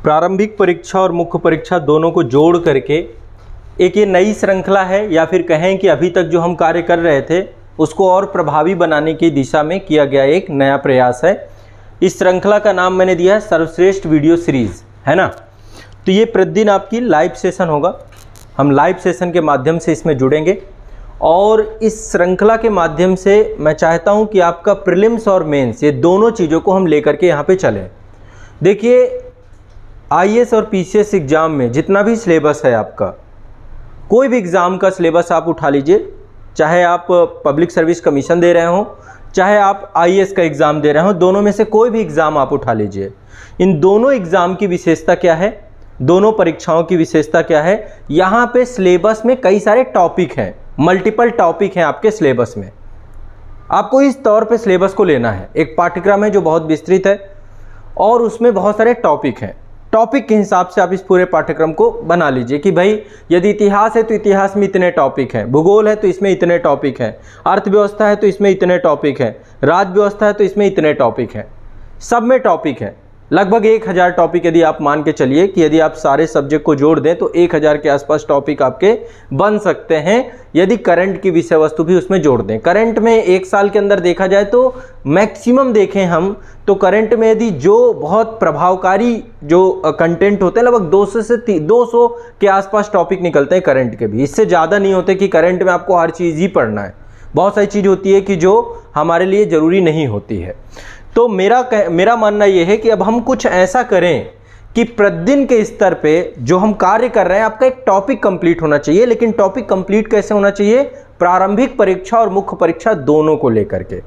प्रारंभिक परीक्षा और मुख्य परीक्षा दोनों को जोड़ करके एक ये नई श्रृंखला है, या फिर कहें कि अभी तक जो हम कार्य कर रहे थे उसको और प्रभावी बनाने की दिशा में किया गया एक नया प्रयास है। इस श्रृंखला का नाम मैंने दिया है सर्वश्रेष्ठ वीडियो सीरीज़, है ना। तो ये प्रतिदिन आपकी लाइव सेशन होगा, हम लाइव सेशन के माध्यम से इसमें जुड़ेंगे और इस श्रृंखला के माध्यम से मैं चाहता हूं कि आपका प्रीलिम्स और मेंस ये दोनों चीज़ों को हम लेकर के यहाँ पे चलें। देखिए, आईएएस और पीसीएस एग्ज़ाम में जितना भी सिलेबस है आपका, कोई भी एग्ज़ाम का सिलेबस आप उठा लीजिए, चाहे आप पब्लिक सर्विस कमीशन दे रहे हों, चाहे आप आईएएस का एग्ज़ाम दे रहे हों, दोनों में से कोई भी एग्ज़ाम आप उठा लीजिए। इन दोनों एग्ज़ाम की विशेषता क्या है, दोनों परीक्षाओं की विशेषता क्या है, यहाँ पे सिलेबस में कई सारे टॉपिक हैं, मल्टीपल टॉपिक हैं आपके सिलेबस में। आपको इस तौर पे सिलेबस को लेना है। एक पाठ्यक्रम है जो बहुत विस्तृत है और उसमें बहुत सारे टॉपिक हैं। टॉपिक के हिसाब से आप इस पूरे पाठ्यक्रम को बना लीजिए कि भाई यदि इतिहास है तो इतिहास में इतने टॉपिक हैं, भूगोल है तो इसमें इतने टॉपिक हैं, अर्थव्यवस्था है तो इसमें इतने टॉपिक हैं, राज्य व्यवस्था है तो इसमें इतने टॉपिक हैं, सब में टॉपिक हैं। लगभग 1000 टॉपिक यदि आप मान के चलिए कि यदि आप सारे सब्जेक्ट को जोड़ दें तो 1000 के आसपास टॉपिक आपके बन सकते हैं, यदि करंट की विषय वस्तु भी उसमें जोड़ दें। करंट में एक साल के अंदर देखा जाए तो मैक्सिमम देखें हम तो करंट में यदि जो बहुत प्रभावकारी जो कंटेंट होते हैं, लगभग 200 के आसपास टॉपिक निकलते हैं करंट के भी। इससे ज़्यादा नहीं होते कि करंट में आपको हर चीज़ ही पढ़ना है। बहुत सारी चीज़ होती है कि जो हमारे लिए ज़रूरी नहीं होती है। तो मेरा मानना यह है कि अब हम कुछ ऐसा करें कि प्रतिदिन के स्तर पे जो हम कार्य कर रहे हैं, आपका एक टॉपिक कंप्लीट होना चाहिए। लेकिन टॉपिक कंप्लीट कैसे होना चाहिए? प्रारंभिक परीक्षा और मुख्य परीक्षा दोनों को लेकर के,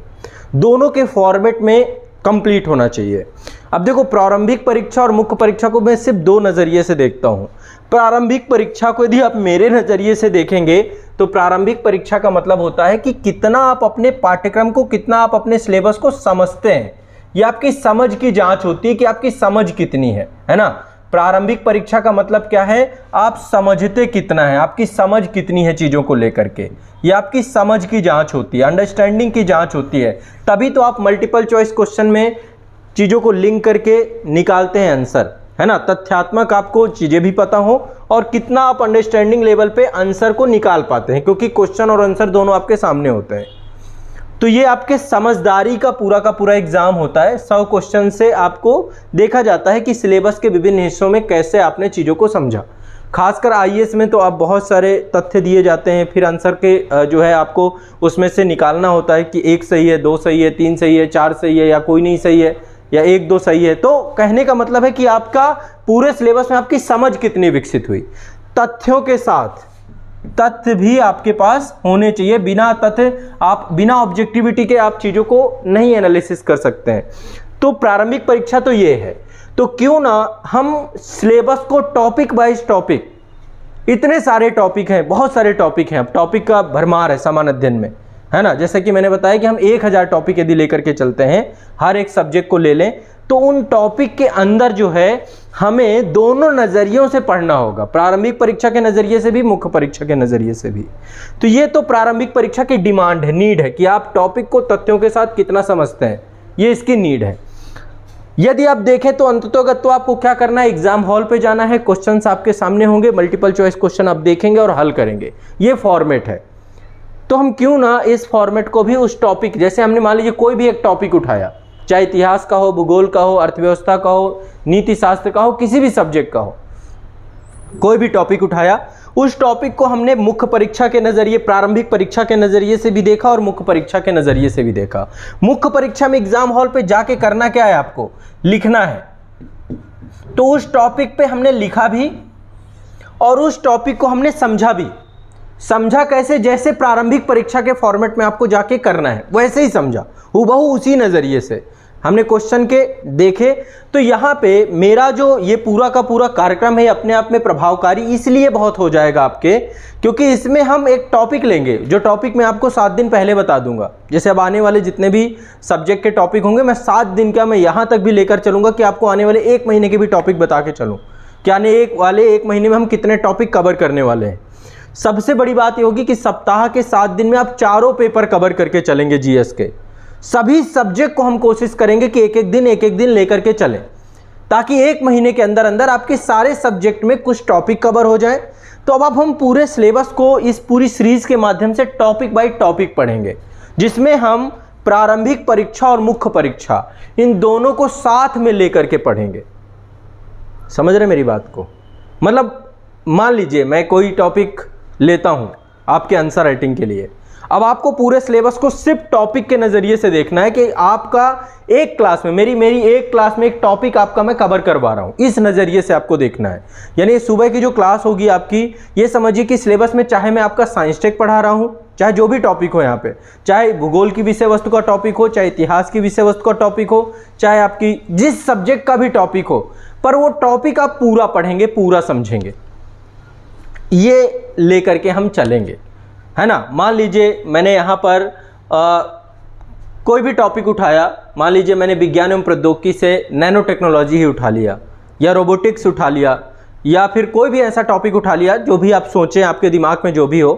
दोनों के फॉर्मेट में कंप्लीट होना चाहिए। अब देखो, प्रारंभिक परीक्षा और मुख्य परीक्षा को मैं सिर्फ दो नज़रिए से देखता हूँ। प्रारंभिक परीक्षा को यदि आप मेरे नज़रिए से देखेंगे तो प्रारंभिक परीक्षा का मतलब होता है कि कितना आप अपने पाठ्यक्रम को, कितना आप अपने सिलेबस को समझते हैं। ये आपकी समझ की जांच होती है कि आपकी समझ कितनी है ना। प्रारंभिक परीक्षा का मतलब क्या है? आप समझते कितना है, आपकी समझ कितनी है चीज़ों को लेकर के। ये आपकी समझ की जांच होती है, अंडरस्टैंडिंग की जांच होती है। तभी तो आप मल्टीपल चॉइस क्वेश्चन में चीज़ों को लिंक करके निकालते हैं आंसर, है ना। तथ्यात्मक आपको चीज़ें भी पता हो और कितना आप अंडरस्टैंडिंग लेवल पे आंसर को निकाल पाते हैं, क्योंकि क्वेश्चन और आंसर दोनों आपके सामने होते हैं। तो ये आपके समझदारी का पूरा एग्जाम होता है। 100 क्वेश्चन से आपको देखा जाता है कि सिलेबस के विभिन्न हिस्सों में कैसे आपने चीज़ों को समझा। खासकर आईएएस में तो आप बहुत सारे तथ्य दिए जाते हैं, फिर आंसर के जो है आपको उसमें से निकालना होता है कि 1 सही है, 2 सही है, 3 सही है, 4 सही है, या कोई नहीं सही है, या 1-2 सही है। तो कहने का मतलब है कि आपका पूरे सिलेबस में आपकी समझ कितनी विकसित हुई। तथ्यों के साथ तथ्य भी आपके पास होने चाहिए। बिना तथ्य, आप बिना ऑब्जेक्टिविटी के आप चीज़ों को नहीं एनालिसिस कर सकते हैं। तो प्रारंभिक परीक्षा तो ये है। तो क्यों ना हम सिलेबस को टॉपिक वाइज टॉपिक, इतने सारे टॉपिक हैं, बहुत सारे टॉपिक हैं, अब टॉपिक का भरमार है समान अध्ययन में, है ना। जैसे कि मैंने बताया कि हम 1000 टॉपिक यदि लेकर के चलते हैं, हर एक सब्जेक्ट को ले लें, तो उन टॉपिक के अंदर जो है हमें दोनों नज़रियों से पढ़ना होगा, प्रारंभिक परीक्षा के नज़रिए से भी, मुख्य परीक्षा के नज़रिए से भी। तो ये तो प्रारंभिक परीक्षा की डिमांड है, नीड है कि आप टॉपिक को तथ्यों के साथ कितना समझते हैं, ये इसकी नीड है। यदि आप देखें तो अंततोगत तो आपको क्या करना है? एग्जाम हॉल पे जाना है, क्वेश्चंस आपके सामने होंगे, मल्टीपल चॉइस क्वेश्चन आप देखेंगे और हल करेंगे। ये फॉर्मेट है। तो हम क्यों ना इस फॉर्मेट को भी उस टॉपिक, जैसे हमने मान लीजिए कोई भी एक टॉपिक उठाया, चाहे इतिहास का हो, भूगोल का हो, अर्थव्यवस्था का हो, नीति शास्त्र का हो, किसी भी सब्जेक्ट का हो, कोई भी टॉपिक उठाया, उस टॉपिक को हमने मुख्य परीक्षा के नज़रिए, प्रारंभिक परीक्षा के नज़रिए से भी देखा और मुख्य परीक्षा के नज़रिए से भी देखा। मुख्य परीक्षा में एग्जाम हॉल पे जाके करना क्या है? आपको लिखना है। तो उस टॉपिक पे हमने लिखा भी और उस टॉपिक को हमने समझा भी। समझा कैसे? जैसे प्रारंभिक परीक्षा के फॉर्मेट में आपको जाके करना है वैसे ही समझा, हूबहू उसी नज़रिए से हमने क्वेश्चन के देखे। तो यहाँ पे मेरा जो ये पूरा का पूरा कार्यक्रम है अपने आप में प्रभावकारी इसलिए बहुत हो जाएगा आपके, क्योंकि इसमें हम एक टॉपिक लेंगे, जो टॉपिक मैं आपको 7 दिन पहले बता दूंगा। जैसे अब आने वाले जितने भी सब्जेक्ट के टॉपिक होंगे, मैं 7 दिन का मैं यहाँ तक भी लेकर चलूँगा कि आपको आने वाले 1 महीने के भी टॉपिक बता के चलूँ कि आने वाले 1 महीने में हम कितने टॉपिक कवर करने वाले हैं। सबसे बड़ी बात ये होगी कि सप्ताह के 7 दिन में आप 4 पेपर कवर करके चलेंगे जीएस के। सभी सब्जेक्ट को हम कोशिश करेंगे कि एक एक दिन लेकर के चलें। ताकि 1 महीने के अंदर अंदर आपके सारे सब्जेक्ट में कुछ टॉपिक कवर हो जाए। तो अब हम पूरे सिलेबस को इस पूरी सीरीज के माध्यम से टॉपिक बाय टॉपिक पढ़ेंगे, जिसमें हम प्रारंभिक परीक्षा और मुख्य परीक्षा इन दोनों को साथ में लेकर के पढ़ेंगे। समझ रहे मेरी बात को? मतलब मान लीजिए मैं कोई टॉपिक लेता हूं आपके आंसर राइटिंग के लिए, अब आपको पूरे सिलेबस को सिर्फ टॉपिक के नज़रिए से देखना है कि आपका एक क्लास में मेरी एक क्लास में एक टॉपिक आपका मैं कवर करवा रहा हूँ, इस नज़रिए से आपको देखना है। यानी सुबह की जो क्लास होगी आपकी, ये समझिए कि सिलेबस में चाहे मैं आपका साइंस टेक पढ़ा रहा हूँ, चाहे जो भी टॉपिक हो यहाँ पे, चाहे भूगोल की विषय वस्तु का टॉपिक हो, चाहे इतिहास की विषय वस्तु का टॉपिक हो, चाहे आपकी जिस सब्जेक्ट का भी टॉपिक हो, पर वो टॉपिक आप पूरा पढ़ेंगे, पूरा समझेंगे, ये लेकर के हम चलेंगे, है ना। मान लीजिए मैंने यहाँ पर कोई भी टॉपिक उठाया, मान लीजिए मैंने विज्ञान एवं प्रौद्योगिकी से नैनो टेक्नोलॉजी ही उठा लिया, या रोबोटिक्स उठा लिया, या फिर कोई भी ऐसा टॉपिक उठा लिया जो भी आप सोचें, आपके दिमाग में जो भी हो।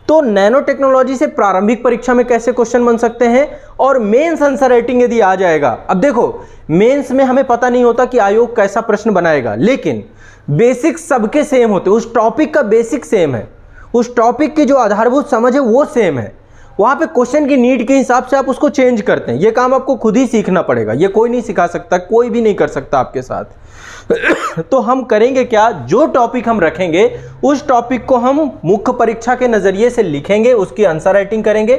तो नैनो टेक्नोलॉजी से प्रारंभिक परीक्षा में कैसे क्वेश्चन बन सकते हैं, और मेंस आंसर राइटिंग यदि आ जाएगा। अब देखो मेंस में हमें पता नहीं होता कि आयोग कैसा प्रश्न बनाएगा, लेकिन बेसिक सबके सेम होते, उस टॉपिक का बेसिक सेम है, उस टॉपिक की जो आधारभूत समझ है वो सेम है। वहाँ पे क्वेश्चन की नीड के हिसाब से आप उसको चेंज करते हैं। ये काम आपको खुद ही सीखना पड़ेगा, ये कोई नहीं सिखा सकता, कोई भी नहीं कर सकता आपके साथ। तो हम करेंगे क्या, जो टॉपिक हम रखेंगे उस टॉपिक को हम मुख्य परीक्षा के नज़रिए से लिखेंगे, उसकी आंसर राइटिंग करेंगे,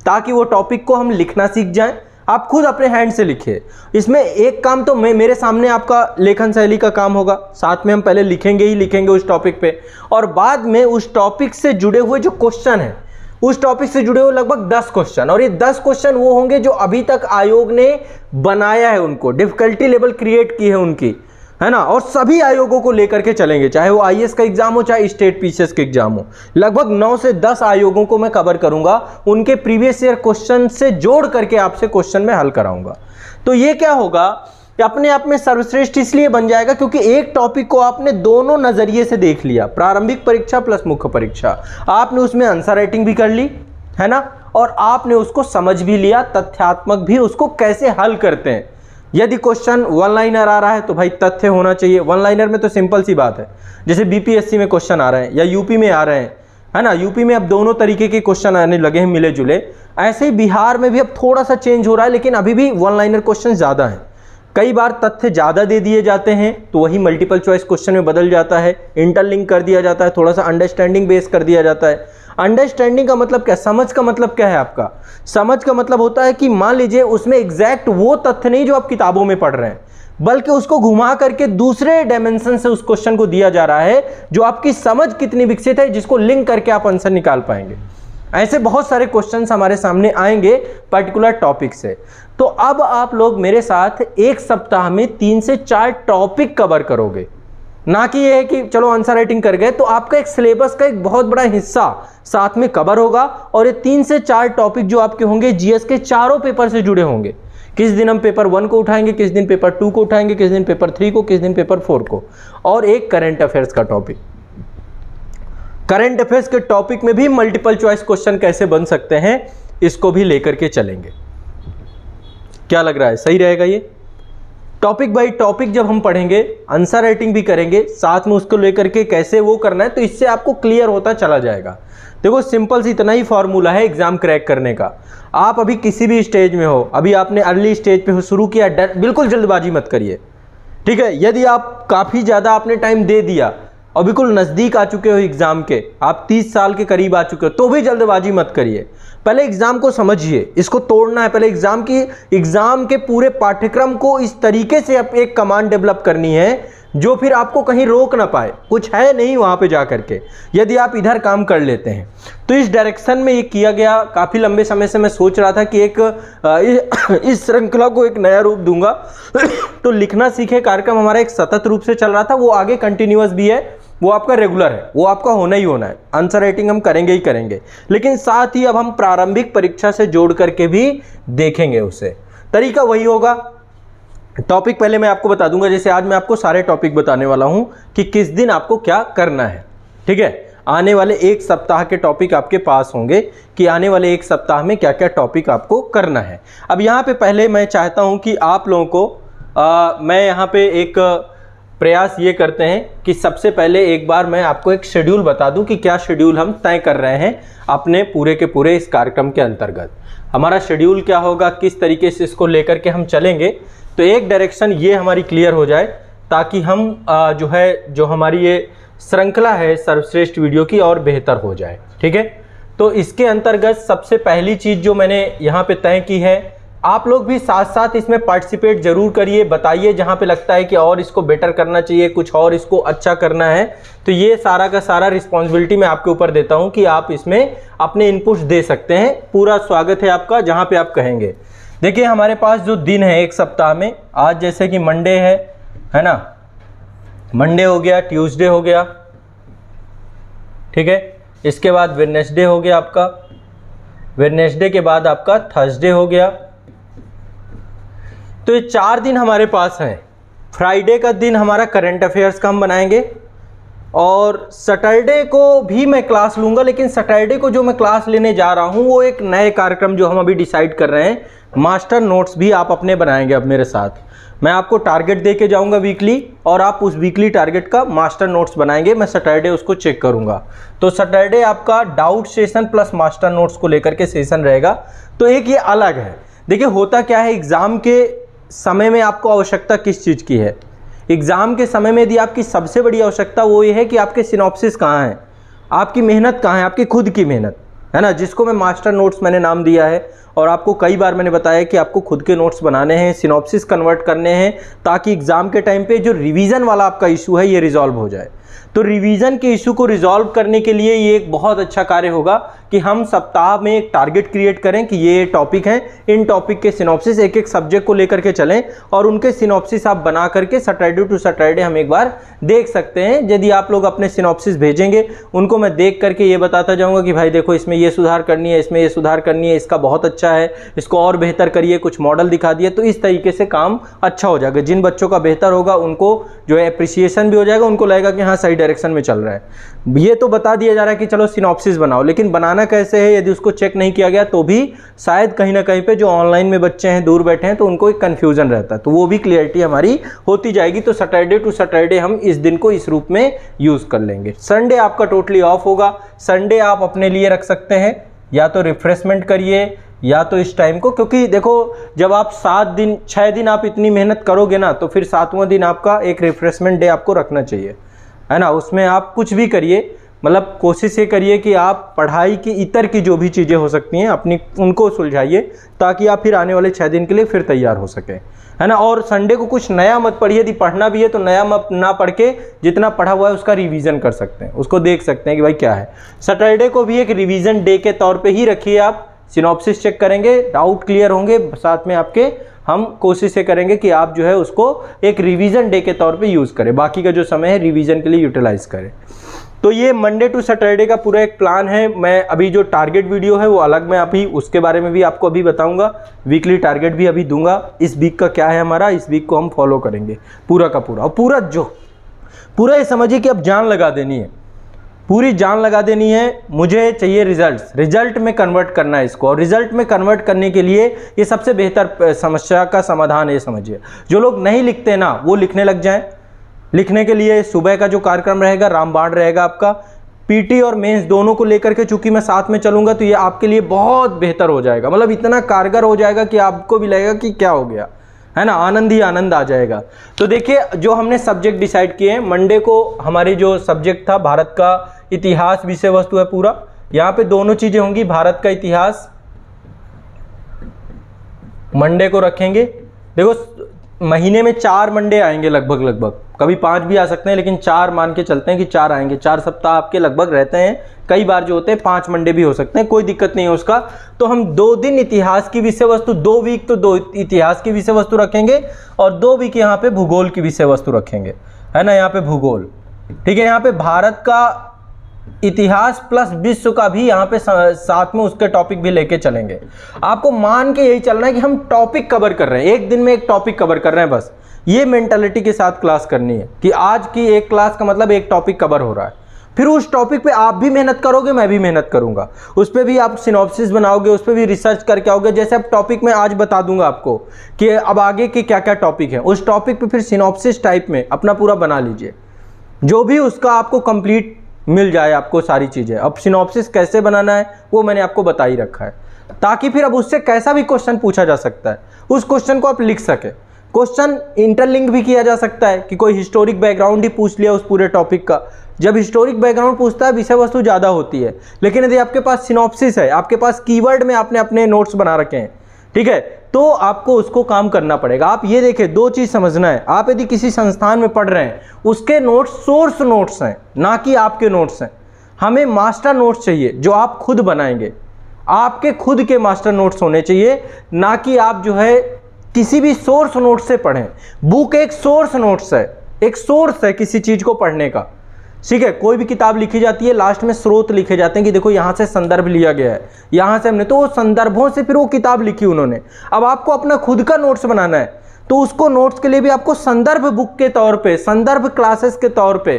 ताकि वो टॉपिक को हम लिखना सीख जाएं। आप खुद अपने हैंड से लिखिए। इसमें एक काम तो मेरे सामने आपका लेखन शैली का काम होगा, साथ में हम पहले लिखेंगे ही लिखेंगे उस टॉपिक पे, और बाद में उस टॉपिक से जुड़े हुए जो क्वेश्चन हैं, उस टॉपिक से जुड़े हुए लगभग 10 क्वेश्चन, और ये 10 क्वेश्चन वो होंगे जो अभी तक आयोग ने बनाया है, उनको डिफिकल्टी लेवल क्रिएट की है उनकी, है ना। और सभी आयोगों को लेकर के चलेंगे, चाहे वो आईएएस का एग्जाम हो, चाहे स्टेट पीसीएस का एग्जाम हो। लगभग 9 से 10 आयोगों को मैं कवर करूंगा, उनके प्रीवियस ईयर क्वेश्चन से जोड़ करके आपसे क्वेश्चन में हल कराऊंगा। तो ये क्या होगा, अपने आप में सर्वश्रेष्ठ इसलिए बन जाएगा क्योंकि एक टॉपिक को आपने दोनों नजरिए से देख लिया, प्रारंभिक परीक्षा प्लस मुख्य परीक्षा। आपने उसमें आंसर राइटिंग भी कर ली, है ना, और आपने उसको समझ भी लिया, तथ्यात्मक भी, उसको कैसे हल करते हैं। यदि क्वेश्चन वन लाइनर आ रहा है तो भाई तथ्य होना चाहिए। वन लाइनर में तो सिंपल सी बात है, जैसे बीपीएससी में क्वेश्चन आ रहे हैं या यूपी में आ रहे हैं, है ना। यूपी में अब दोनों तरीके के क्वेश्चन आने लगे हैं मिले जुले। ऐसे ही बिहार में भी अब थोड़ा सा चेंज हो रहा है, लेकिन अभी भी वन लाइनर क्वेश्चन ज़्यादा हैं। कई बार तथ्य ज़्यादा दे दिए जाते हैं तो वही मल्टीपल चॉइस क्वेश्चन में बदल जाता है, इंटरलिंक कर दिया जाता है, थोड़ा सा अंडरस्टैंडिंग बेस कर दिया जाता है। अंडरस्टैंडिंग का मतलब क्या, समझ का मतलब क्या है आपका? समझ का मतलब होता है कि मान लीजिए उसमें एग्जैक्ट वो तथ्य नहीं जो आप किताबों में पढ़ रहे हैं, बल्कि उसको घुमा करके दूसरे डायमेंशन से उस क्वेश्चन को दिया जा रहा है, जो आपकी समझ कितनी विकसित है, जिसको लिंक करके आप आंसर निकाल पाएंगे। ऐसे बहुत सारे क्वेश्चंस हमारे सामने आएंगे पर्टिकुलर टॉपिक से। तो अब आप लोग मेरे साथ एक सप्ताह में 3 से 4 टॉपिक कवर करोगे, ना कि ये है कि चलो आंसर राइटिंग कर गए। तो आपका एक सिलेबस का एक बहुत बड़ा हिस्सा साथ में कवर होगा, और ये 3 से 4 टॉपिक जो आपके होंगे जीएस के चारों पेपर से जुड़े होंगे। किस दिन हम पेपर 1 को उठाएंगे, किस दिन पेपर 2 को उठाएंगे, किस दिन पेपर 3 को, किस दिन पेपर 4 को, और एक करंट अफेयर्स का टॉपिक। करंट अफेयर्स के टॉपिक में भी मल्टीपल चॉइस क्वेश्चन कैसे बन सकते हैं, इसको भी लेकर के चलेंगे। क्या लग रहा है, सही रहेगा ये? टॉपिक बाय टॉपिक जब हम पढ़ेंगे, आंसर राइटिंग भी करेंगे, साथ में उसको लेकर के कैसे वो करना है, तो इससे आपको क्लियर होता चला जाएगा। देखो सिंपल सी इतना ही फॉर्मूला है एग्जाम क्रैक करने का। आप अभी किसी भी स्टेज में हो, अभी आपने अर्ली स्टेज पे शुरू किया, बिल्कुल जल्दबाजी मत करिए, ठीक है। यदि आप काफ़ी ज़्यादा आपने टाइम दे दिया और बिल्कुल नज़दीक आ चुके हो एग्ज़ाम के, आप 30 साल के करीब आ चुके हो, तो भी जल्दबाजी मत करिए। पहले एग्ज़ाम को समझिए, इसको तोड़ना है। पहले एग्ज़ाम के पूरे पाठ्यक्रम को इस तरीके से आप एक कमांड डेवलप करनी है जो फिर आपको कहीं रोक ना पाए, कुछ है नहीं वहाँ पे जा करके। यदि आप इधर काम कर लेते हैं तो इस डायरेक्शन में ये किया गया। काफ़ी लंबे समय से मैं सोच रहा था कि इस श्रृंखला को एक नया रूप दूंगा। तो लिखना सीखे कार्यक्रम हमारा एक सतत रूप से चल रहा था, वो आगे कंटिन्यूअस भी है, वो आपका रेगुलर है, वो आपका होना ही होना है। आंसर राइटिंग हम करेंगे ही करेंगे, लेकिन साथ ही अब हम प्रारंभिक परीक्षा से जोड़ करके भी देखेंगे उसे। तरीका वही होगा। टॉपिक पहले मैं आपको बता दूंगा, जैसे आज मैं आपको सारे टॉपिक बताने वाला हूं कि किस दिन आपको क्या करना है, ठीक है। आने वाले एक सप्ताह के टॉपिक आपके पास होंगे कि आने वाले एक सप्ताह में क्या क्या टॉपिक आपको करना है। अब यहाँ पे पहले मैं चाहता हूँ कि आप लोगों को मैं यहाँ पे एक प्रयास ये करते हैं कि सबसे पहले एक बार मैं आपको एक शेड्यूल बता दूं कि क्या शेड्यूल हम तय कर रहे हैं अपने पूरे के पूरे इस कार्यक्रम के अंतर्गत। हमारा शेड्यूल क्या होगा, किस तरीके से इसको लेकर के हम चलेंगे, तो एक डायरेक्शन ये हमारी क्लियर हो जाए ताकि हम जो हमारी ये श्रृंखला है सर्वश्रेष्ठ वीडियो की और बेहतर हो जाए। ठीक है, तो इसके अंतर्गत सबसे पहली चीज़ जो मैंने यहाँ पे तय की है, आप लोग भी साथ साथ इसमें पार्टिसिपेट जरूर करिए, बताइए जहाँ पे लगता है कि और इसको बेटर करना चाहिए, कुछ और इसको अच्छा करना है, तो ये सारा का सारा रिस्पॉन्सिबिलिटी मैं आपके ऊपर देता हूँ कि आप इसमें अपने इनपुट्स दे सकते हैं। पूरा स्वागत है आपका जहाँ पे आप कहेंगे। देखिए हमारे पास जो दिन है एक सप्ताह में, आज जैसे कि मंडे है ना, मंडे हो गया, ट्यूसडे हो गया, ठीक है, इसके बाद वेडनेसडे हो गया आपका, वेडनेसडे के बाद आपका थर्सडे हो गया। तो ये 4 दिन हमारे पास हैं। फ्राइडे का दिन हमारा करंट अफेयर्स का हम बनाएंगे और सैटरडे को भी मैं क्लास लूँगा, लेकिन सैटरडे को जो मैं क्लास लेने जा रहा हूँ वो एक नए कार्यक्रम जो हम अभी डिसाइड कर रहे हैं, मास्टर नोट्स भी आप अपने बनाएंगे अब मेरे साथ। मैं आपको टारगेट दे के जाऊँगा वीकली और आप उस वीकली टारगेट का मास्टर नोट्स बनाएंगे, मैं सैटरडे उसको चेक करूँगा। तो सैटरडे आपका doubt session plus master notes को लेकर के सेशन रहेगा। तो एक ये अलग है। देखिए होता क्या है, एग्ज़ाम के समय में आपको आवश्यकता किस चीज़ की है, एग्ज़ाम के समय में यदि आपकी सबसे बड़ी आवश्यकता वो ये है कि आपके सिनॉप्सिस कहाँ हैं, आपकी मेहनत कहाँ है, आपकी खुद की मेहनत है ना, जिसको मैं मास्टर नोट्स मैंने नाम दिया है। और आपको कई बार मैंने बताया कि आपको खुद के नोट्स बनाने हैं, सिनॉप्सिस कन्वर्ट करने हैं, ताकि एग्ज़ाम के टाइम पे जो रिवीजन वाला आपका इशू है ये रिजॉल्व हो जाए। तो रिवीजन के इशू को रिजॉल्व करने के लिए ये एक बहुत अच्छा कार्य होगा कि हम सप्ताह में एक टारगेट क्रिएट करें कि ये टॉपिक हैं, इन टॉपिक के सिनॉप्सिस एक एक सब्जेक्ट को लेकर के चलें और उनके सिनॉप्सिस आप बना करके सैटरडे टू सैटरडे हम एक बार देख सकते हैं। यदि आप लोग अपने सिनॉप्सिस भेजेंगे, उनको मैं देख करके ये बताता जाऊँगा कि भाई देखो इसमें ये सुधार करनी है, इसमें ये सुधार करनी है, इसका बहुत अच्छा है, इसको और बेहतर करिए, कुछ मॉडल दिखा दिए। तो इस तरीके से काम अच्छा हो जाएगा। जिन बच्चों का बेहतर होगा उनको जो है अप्रिसिएशन भी हो जाएगा, उनको लगेगा कि हाँ सही डायरेक्शन में चल रहा है। ये तो बता दिया जा रहा है कि चलो सिनॉप्सिस बनाओ, लेकिन बनाना कैसे है यदि उसको चेक नहीं किया गया तो भी शायद कहीं ना कहीं पे जो ऑनलाइन में बच्चे हैं, दूर बैठे हैं, तो उनको एक कन्फ्यूजन रहता है, तो वो भी क्लियरिटी हमारी होती जाएगी। तो सैटरडे टू सैटरडे हम इस दिन को इस रूप में यूज़ कर लेंगे। संडे आपका टोटली ऑफ होगा। संडे आप अपने लिए रख सकते हैं, या तो रिफ्रेशमेंट करिए या तो इस टाइम को, क्योंकि देखो जब आप 6 दिन आप इतनी मेहनत करोगे ना, तो फिर 7वां दिन आपका एक रिफ्रेशमेंट डे आपको रखना चाहिए, है ना। उसमें आप कुछ भी करिए, मतलब कोशिश ये करिए कि आप पढ़ाई की इतर की जो भी चीज़ें हो सकती हैं अपनी उनको सुलझाइए, ताकि आप फिर आने वाले 6 दिन के लिए फिर तैयार हो सके, है ना। और संडे को कुछ नया मत पढ़िए, यदि पढ़ना भी है तो नया मत ना पढ़ के जितना पढ़ा हुआ है उसका रिवीजन कर सकते हैं, उसको देख सकते हैं कि भाई क्या है। सैटरडे को भी एक रिवीजन डे के तौर पे ही रखिए। आप सिनॉप्सिस चेक करेंगे, डाउट क्लियर होंगे, साथ में आपके हम कोशिश ये करेंगे कि आप जो है उसको एक रिवीजन डे के तौर पे यूज़ करें, बाकी का जो समय है रिवीजन के लिए यूटिलाइज करें। तो ये मंडे टू सैटरडे का पूरा एक प्लान है। मैं अभी जो टारगेट वीडियो है वो अलग मैं अभी उसके बारे में भी आपको अभी बताऊंगा, वीकली टारगेट भी अभी दूंगा। इस वीक का क्या है हमारा, इस वीक को हम फॉलो करेंगे पूरा का पूरा। और पूरा ये समझिए कि अब जान लगा देनी है, पूरी जान लगा देनी है। मुझे चाहिए रिजल्ट में कन्वर्ट करना है इसको, और रिजल्ट में कन्वर्ट करने के लिए ये सबसे बेहतर समस्या का समाधान है। ये समझिए, जो लोग नहीं लिखते ना वो लिखने लग जाएं। लिखने के लिए सुबह का जो कार्यक्रम रहेगा, रामबाण रहेगा आपका, पीटी और मेंस दोनों को लेकर के चूंकि मैं साथ में चलूंगा तो ये आपके लिए बहुत बेहतर हो जाएगा, मतलब इतना कारगर हो जाएगा कि आपको भी लगेगा कि क्या हो गया, है ना, आनंद ही आनंद आ जाएगा। तो देखिए जो हमने सब्जेक्ट डिसाइड किए हैं, मंडे को हमारी जो सब्जेक्ट था भारत का इतिहास विषय वस्तु है पूरा। यहाँ पे दोनों चीजें होंगी, भारत का इतिहास मंडे को रखेंगे। देखो महीने में 4 मंडे आएंगे लगभग, कभी 5 भी आ सकते हैं, लेकिन 4 मान के चलते हैं कि 4 आएंगे। 4 सप्ताह आपके लगभग रहते हैं, कई बार जो होते हैं 5 मंडे भी हो सकते हैं, कोई दिक्कत नहीं है उसका। तो हम 2 दिन इतिहास की विषय वस्तु, 2 वीक तो 2 इतिहास की विषय वस्तु रखेंगे और 2 वीक यहाँ पे भूगोल की विषय वस्तु रखेंगे, है ना। यहाँ पे भूगोल, ठीक है। यहाँ पे भारत का इतिहास प्लस विश्व का भी यहाँ पे साथ में उसके टॉपिक भी लेके चलेंगे। आपको मान के यही चलना है कि हम टॉपिक कवर कर रहे हैं, एक दिन में एक टॉपिक कवर कर रहे हैं, बस ये मेंटालिटी के साथ क्लास करनी है कि आज की एक क्लास का मतलब एक टॉपिक कवर हो रहा है। फिर उस टॉपिक पे आप भी मेहनत करोगे, मैं भी मेहनत करूंगा, उस पर भी आप सिनॉप्सिस बनाओगे, उस पर भी रिसर्च करके आओगे। जैसे अब टॉपिक में आज बता दूंगा आपको कि अब आगे के क्या क्या टॉपिक हैं, उस टॉपिक पे फिर सिनॉप्सिस टाइप में अपना पूरा बना लीजिए, जो भी उसका आपको कंप्लीट मिल जाए आपको सारी चीज़ें। अब सिनॉप्सिस कैसे बनाना है वो मैंने आपको बता ही रखा है, ताकि फिर अब उससे कैसा भी क्वेश्चन पूछा जा सकता है, उस क्वेश्चन को आप लिख सके। क्वेश्चन इंटरलिंक भी किया जा सकता है कि कोई हिस्टोरिक बैकग्राउंड ही पूछ लिया उस पूरे टॉपिक का। जब हिस्टोरिक बैकग्राउंड पूछता है विषय वस्तु ज़्यादा होती है, लेकिन यदि आपके पास सिनॉप्सिस है, आपके पास कीवर्ड में आपने अपने नोट्स बना रखे हैं, ठीक है, तो आपको उसको काम करना पड़ेगा। आप ये देखें, दो चीज़ समझना है, आप यदि किसी संस्थान में पढ़ रहे हैं, उसके नोट्स सोर्स नोट्स हैं, ना कि आपके नोट्स हैं। हमें मास्टर नोट्स चाहिए जो आप खुद बनाएंगे, आपके खुद के मास्टर नोट्स होने चाहिए, ना कि आप जो है किसी भी सोर्स नोट से पढ़ें। बुक एक सोर्स नोट्स है, एक सोर्स है किसी चीज़ को पढ़ने का, ठीक है। कोई भी किताब लिखी जाती है, लास्ट में स्रोत लिखे जाते हैं कि देखो यहाँ से संदर्भ लिया गया है, यहाँ से हमने, तो वो संदर्भों से फिर वो किताब लिखी उन्होंने। अब आपको अपना खुद का नोट्स बनाना है, तो उसको नोट्स के लिए भी आपको संदर्भ बुक के तौर पे, संदर्भ क्लासेस के तौर पे,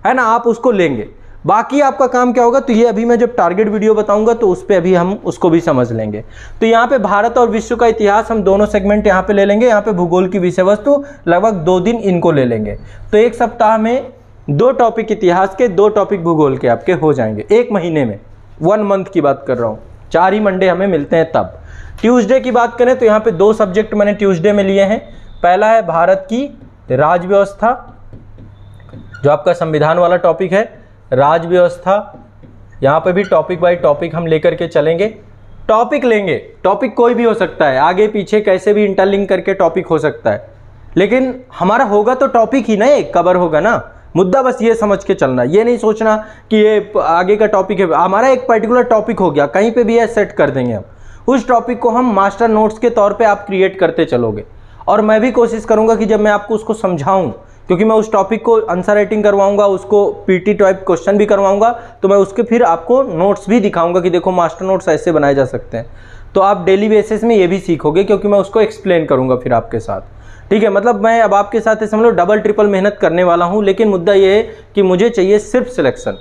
है ना, आप उसको लेंगे। बाकी आपका काम क्या होगा, तो ये अभी मैं जब टारगेट वीडियो बताऊंगा तो उस पर अभी हम उसको भी समझ लेंगे। तो यहाँ पे भारत और विश्व का इतिहास हम दोनों सेगमेंट यहाँ पे ले लेंगे। यहाँ पे भूगोल की विषय वस्तु लगभग 2 दिन इनको ले लेंगे। तो एक सप्ताह में 2 टॉपिक इतिहास के, 2 टॉपिक भूगोल के आपके हो जाएंगे, 1 महीने में, 1 मंथ की बात कर रहा हूँ। 4 ही मंडे हमें मिलते हैं तब। ट्यूसडे की बात करें तो यहाँ पे 2 सब्जेक्ट मैंने ट्यूसडे में लिए हैं। पहला है भारत की राज व्यवस्था, जो आपका संविधान वाला टॉपिक है, राज व्यवस्था। यहाँ पे भी टॉपिक बाय टॉपिक हम लेकर के चलेंगे। टॉपिक लेंगे, टॉपिक कोई भी हो सकता है, आगे पीछे कैसे भी इंटरलिंक करके टॉपिक हो सकता है, लेकिन हमारा होगा तो टॉपिक ही ना एक कवर होगा ना। मुद्दा बस ये समझ के चलना, ये नहीं सोचना कि ये आगे का टॉपिक है। हमारा एक पर्टिकुलर टॉपिक हो गया, कहीं पे भी है सेट कर देंगे हम, उस टॉपिक को हम मास्टर नोट्स के तौर पे आप क्रिएट करते चलोगे। और मैं भी कोशिश करूंगा कि जब मैं आपको उसको समझाऊं, क्योंकि मैं उस टॉपिक को आंसर राइटिंग करवाऊंगा, उसको पीटी टाइप क्वेश्चन भी करवाऊंगा, तो मैं उसके फिर आपको नोट्स भी दिखाऊंगा कि देखो मास्टर नोट्स ऐसे बनाए जा सकते हैं। तो आप डेली बेसिस में ये भी सीखोगे, क्योंकि मैं उसको एक्सप्लेन करूंगा फिर आपके साथ, ठीक है। मतलब मैं अब आपके साथ समझ लो डबल ट्रिपल मेहनत करने वाला हूं, लेकिन मुद्दा ये है कि मुझे चाहिए सिर्फ सिलेक्शन।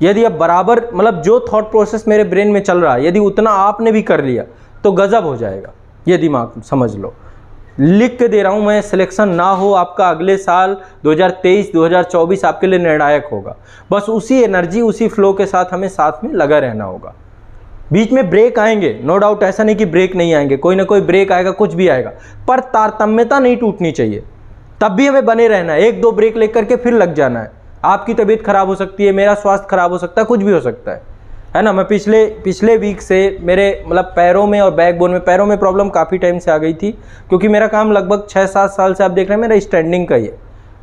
यदि अब बराबर, मतलब जो थॉट प्रोसेस मेरे ब्रेन में चल रहा है, यदि उतना आपने भी कर लिया तो गजब हो जाएगा। ये दिमाग समझ लो, लिख के दे रहा हूं मैं, सिलेक्शन ना हो आपका अगले साल 2023 2024 आपके लिए निर्णायक होगा। बस उसी एनर्जी, उसी फ्लो के साथ हमें साथ में लगा रहना होगा। बीच में ब्रेक आएंगे, नो डाउट, ऐसा नहीं कि ब्रेक नहीं आएंगे, कोई ना कोई ब्रेक आएगा, कुछ भी आएगा, पर तारतम्यता नहीं टूटनी चाहिए। तब भी हमें बने रहना है, 1-2 ब्रेक लेकर के फिर लग जाना है। आपकी तबीयत खराब हो सकती है, मेरा स्वास्थ्य खराब हो सकता है, कुछ भी हो सकता है ना। मैं पिछले वीक से मेरे मतलब पैरों में और बैकबोन में, पैरों में प्रॉब्लम काफ़ी टाइम से आ गई थी, क्योंकि मेरा काम लगभग 6-7 साल से आप देख रहे हैं मेरा स्टैंडिंग का ही है।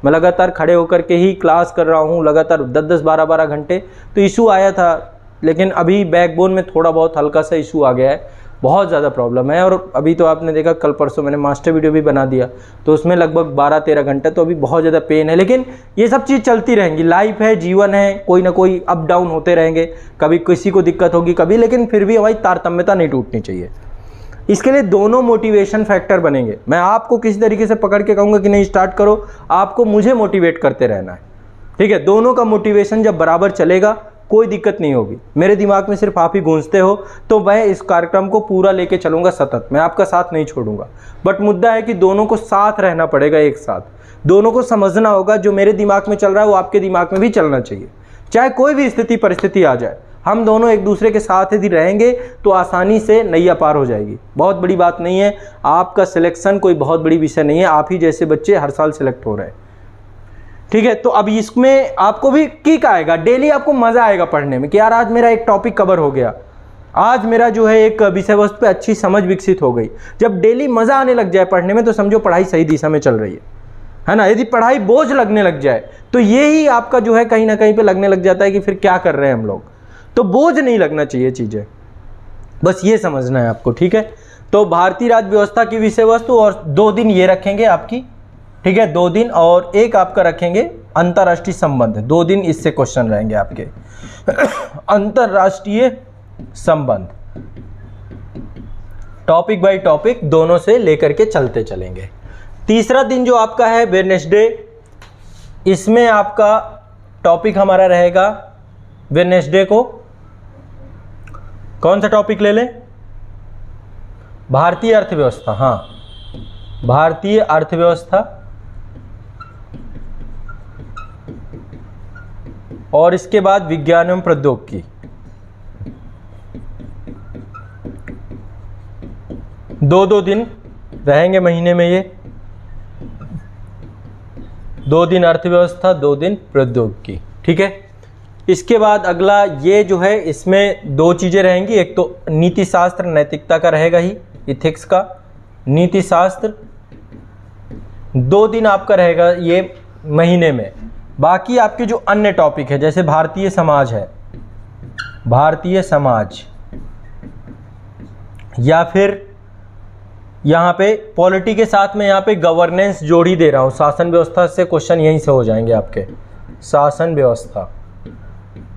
मैं लगातार खड़े होकर के ही क्लास कर रहा हूँ, लगातार 10-10 12-12 घंटे। तो इशू आया था, लेकिन अभी बैकबोन में थोड़ा बहुत हल्का सा इशू आ गया है, बहुत ज़्यादा प्रॉब्लम है। और अभी तो आपने देखा कल परसों मैंने मास्टर वीडियो भी बना दिया, तो उसमें लगभग 12-13 घंटे, तो अभी बहुत ज़्यादा पेन है। लेकिन ये सब चीज़ चलती रहेंगी, लाइफ है, जीवन है, कोई ना कोई अप डाउन होते रहेंगे, कभी किसी को दिक्कत होगी कभी, लेकिन फिर भी हमारी तारतम्यता नहीं टूटनी चाहिए। इसके लिए दोनों मोटिवेशन फैक्टर बनेंगे। मैं आपको किसी तरीके से पकड़ के कहूँगा कि नहीं स्टार्ट करो, आपको मुझे मोटिवेट करते रहना है, ठीक है। दोनों का मोटिवेशन जब बराबर चलेगा कोई दिक्कत नहीं होगी। मेरे दिमाग में सिर्फ आप ही गूंजते हो, तो मैं इस कार्यक्रम को पूरा लेके चलूंगा सतत, मैं आपका साथ नहीं छोड़ूंगा। बट मुद्दा है कि दोनों को साथ रहना पड़ेगा, एक साथ दोनों को समझना होगा। जो मेरे दिमाग में चल रहा है वो आपके दिमाग में भी चलना चाहिए, चाहे कोई भी स्थिति परिस्थिति आ जाए। हम दोनों एक दूसरे के साथ यदि रहेंगे तो आसानी से नैया पार हो जाएगी। बहुत बड़ी बात नहीं है, आपका सिलेक्शन कोई बहुत बड़ी विषय नहीं है, आप ही जैसे बच्चे हर साल सिलेक्ट हो रहे हैं, ठीक है। तो अब इसमें आपको भी किक आएगा, डेली आपको मजा आएगा पढ़ने में कि यार आज मेरा एक टॉपिक कवर हो गया, आज मेरा जो है एक विषय वस्तु पे अच्छी समझ विकसित हो गई। जब डेली मजा आने लग जाए पढ़ने में तो समझो पढ़ाई सही दिशा में चल रही है ना। यदि पढ़ाई बोझ लगने लग जाए तो ये ही आपका जो है कहीं ना कहीं पे लगने लग जाता है कि फिर क्या कर रहे हैं हम लोग। तो बोझ नहीं लगना चाहिए चीजें, बस ये समझना है आपको, ठीक है। तो भारतीय राज्य व्यवस्था की विषय वस्तु, और 2 दिन ये रखेंगे आपकी, ठीक है, 2 दिन, और एक आपका रखेंगे अंतर्राष्ट्रीय संबंध। 2 दिन इससे क्वेश्चन रहेंगे आपके अंतर्राष्ट्रीय संबंध, टॉपिक बाय टॉपिक दोनों से लेकर के चलते चलेंगे। तीसरा दिन जो आपका है वेडनेसडे, इसमें आपका टॉपिक हमारा रहेगा वेडनेसडे को कौन सा टॉपिक ले लें? भारतीय अर्थव्यवस्था। हाँ, भारतीय अर्थव्यवस्था और इसके बाद विज्ञान एवं प्रौद्योगिकी। दो दिन रहेंगे महीने में ये, 2 दिन अर्थव्यवस्था, 2 दिन प्रौद्योगिकी। ठीक है, इसके बाद अगला ये जो है, इसमें 2 चीज़ें रहेंगी। एक तो नीति शास्त्र नैतिकता का रहेगा ही, इथिक्स का नीति शास्त्र 2 दिन आपका रहेगा ये महीने में। बाकी आपके जो अन्य टॉपिक है, जैसे भारतीय समाज है, भारतीय समाज, या फिर यहाँ पे पॉलिटी के साथ में यहाँ पे गवर्नेंस जोड़ ही दे रहा हूँ। शासन व्यवस्था से क्वेश्चन यहीं से हो जाएंगे आपके, शासन व्यवस्था।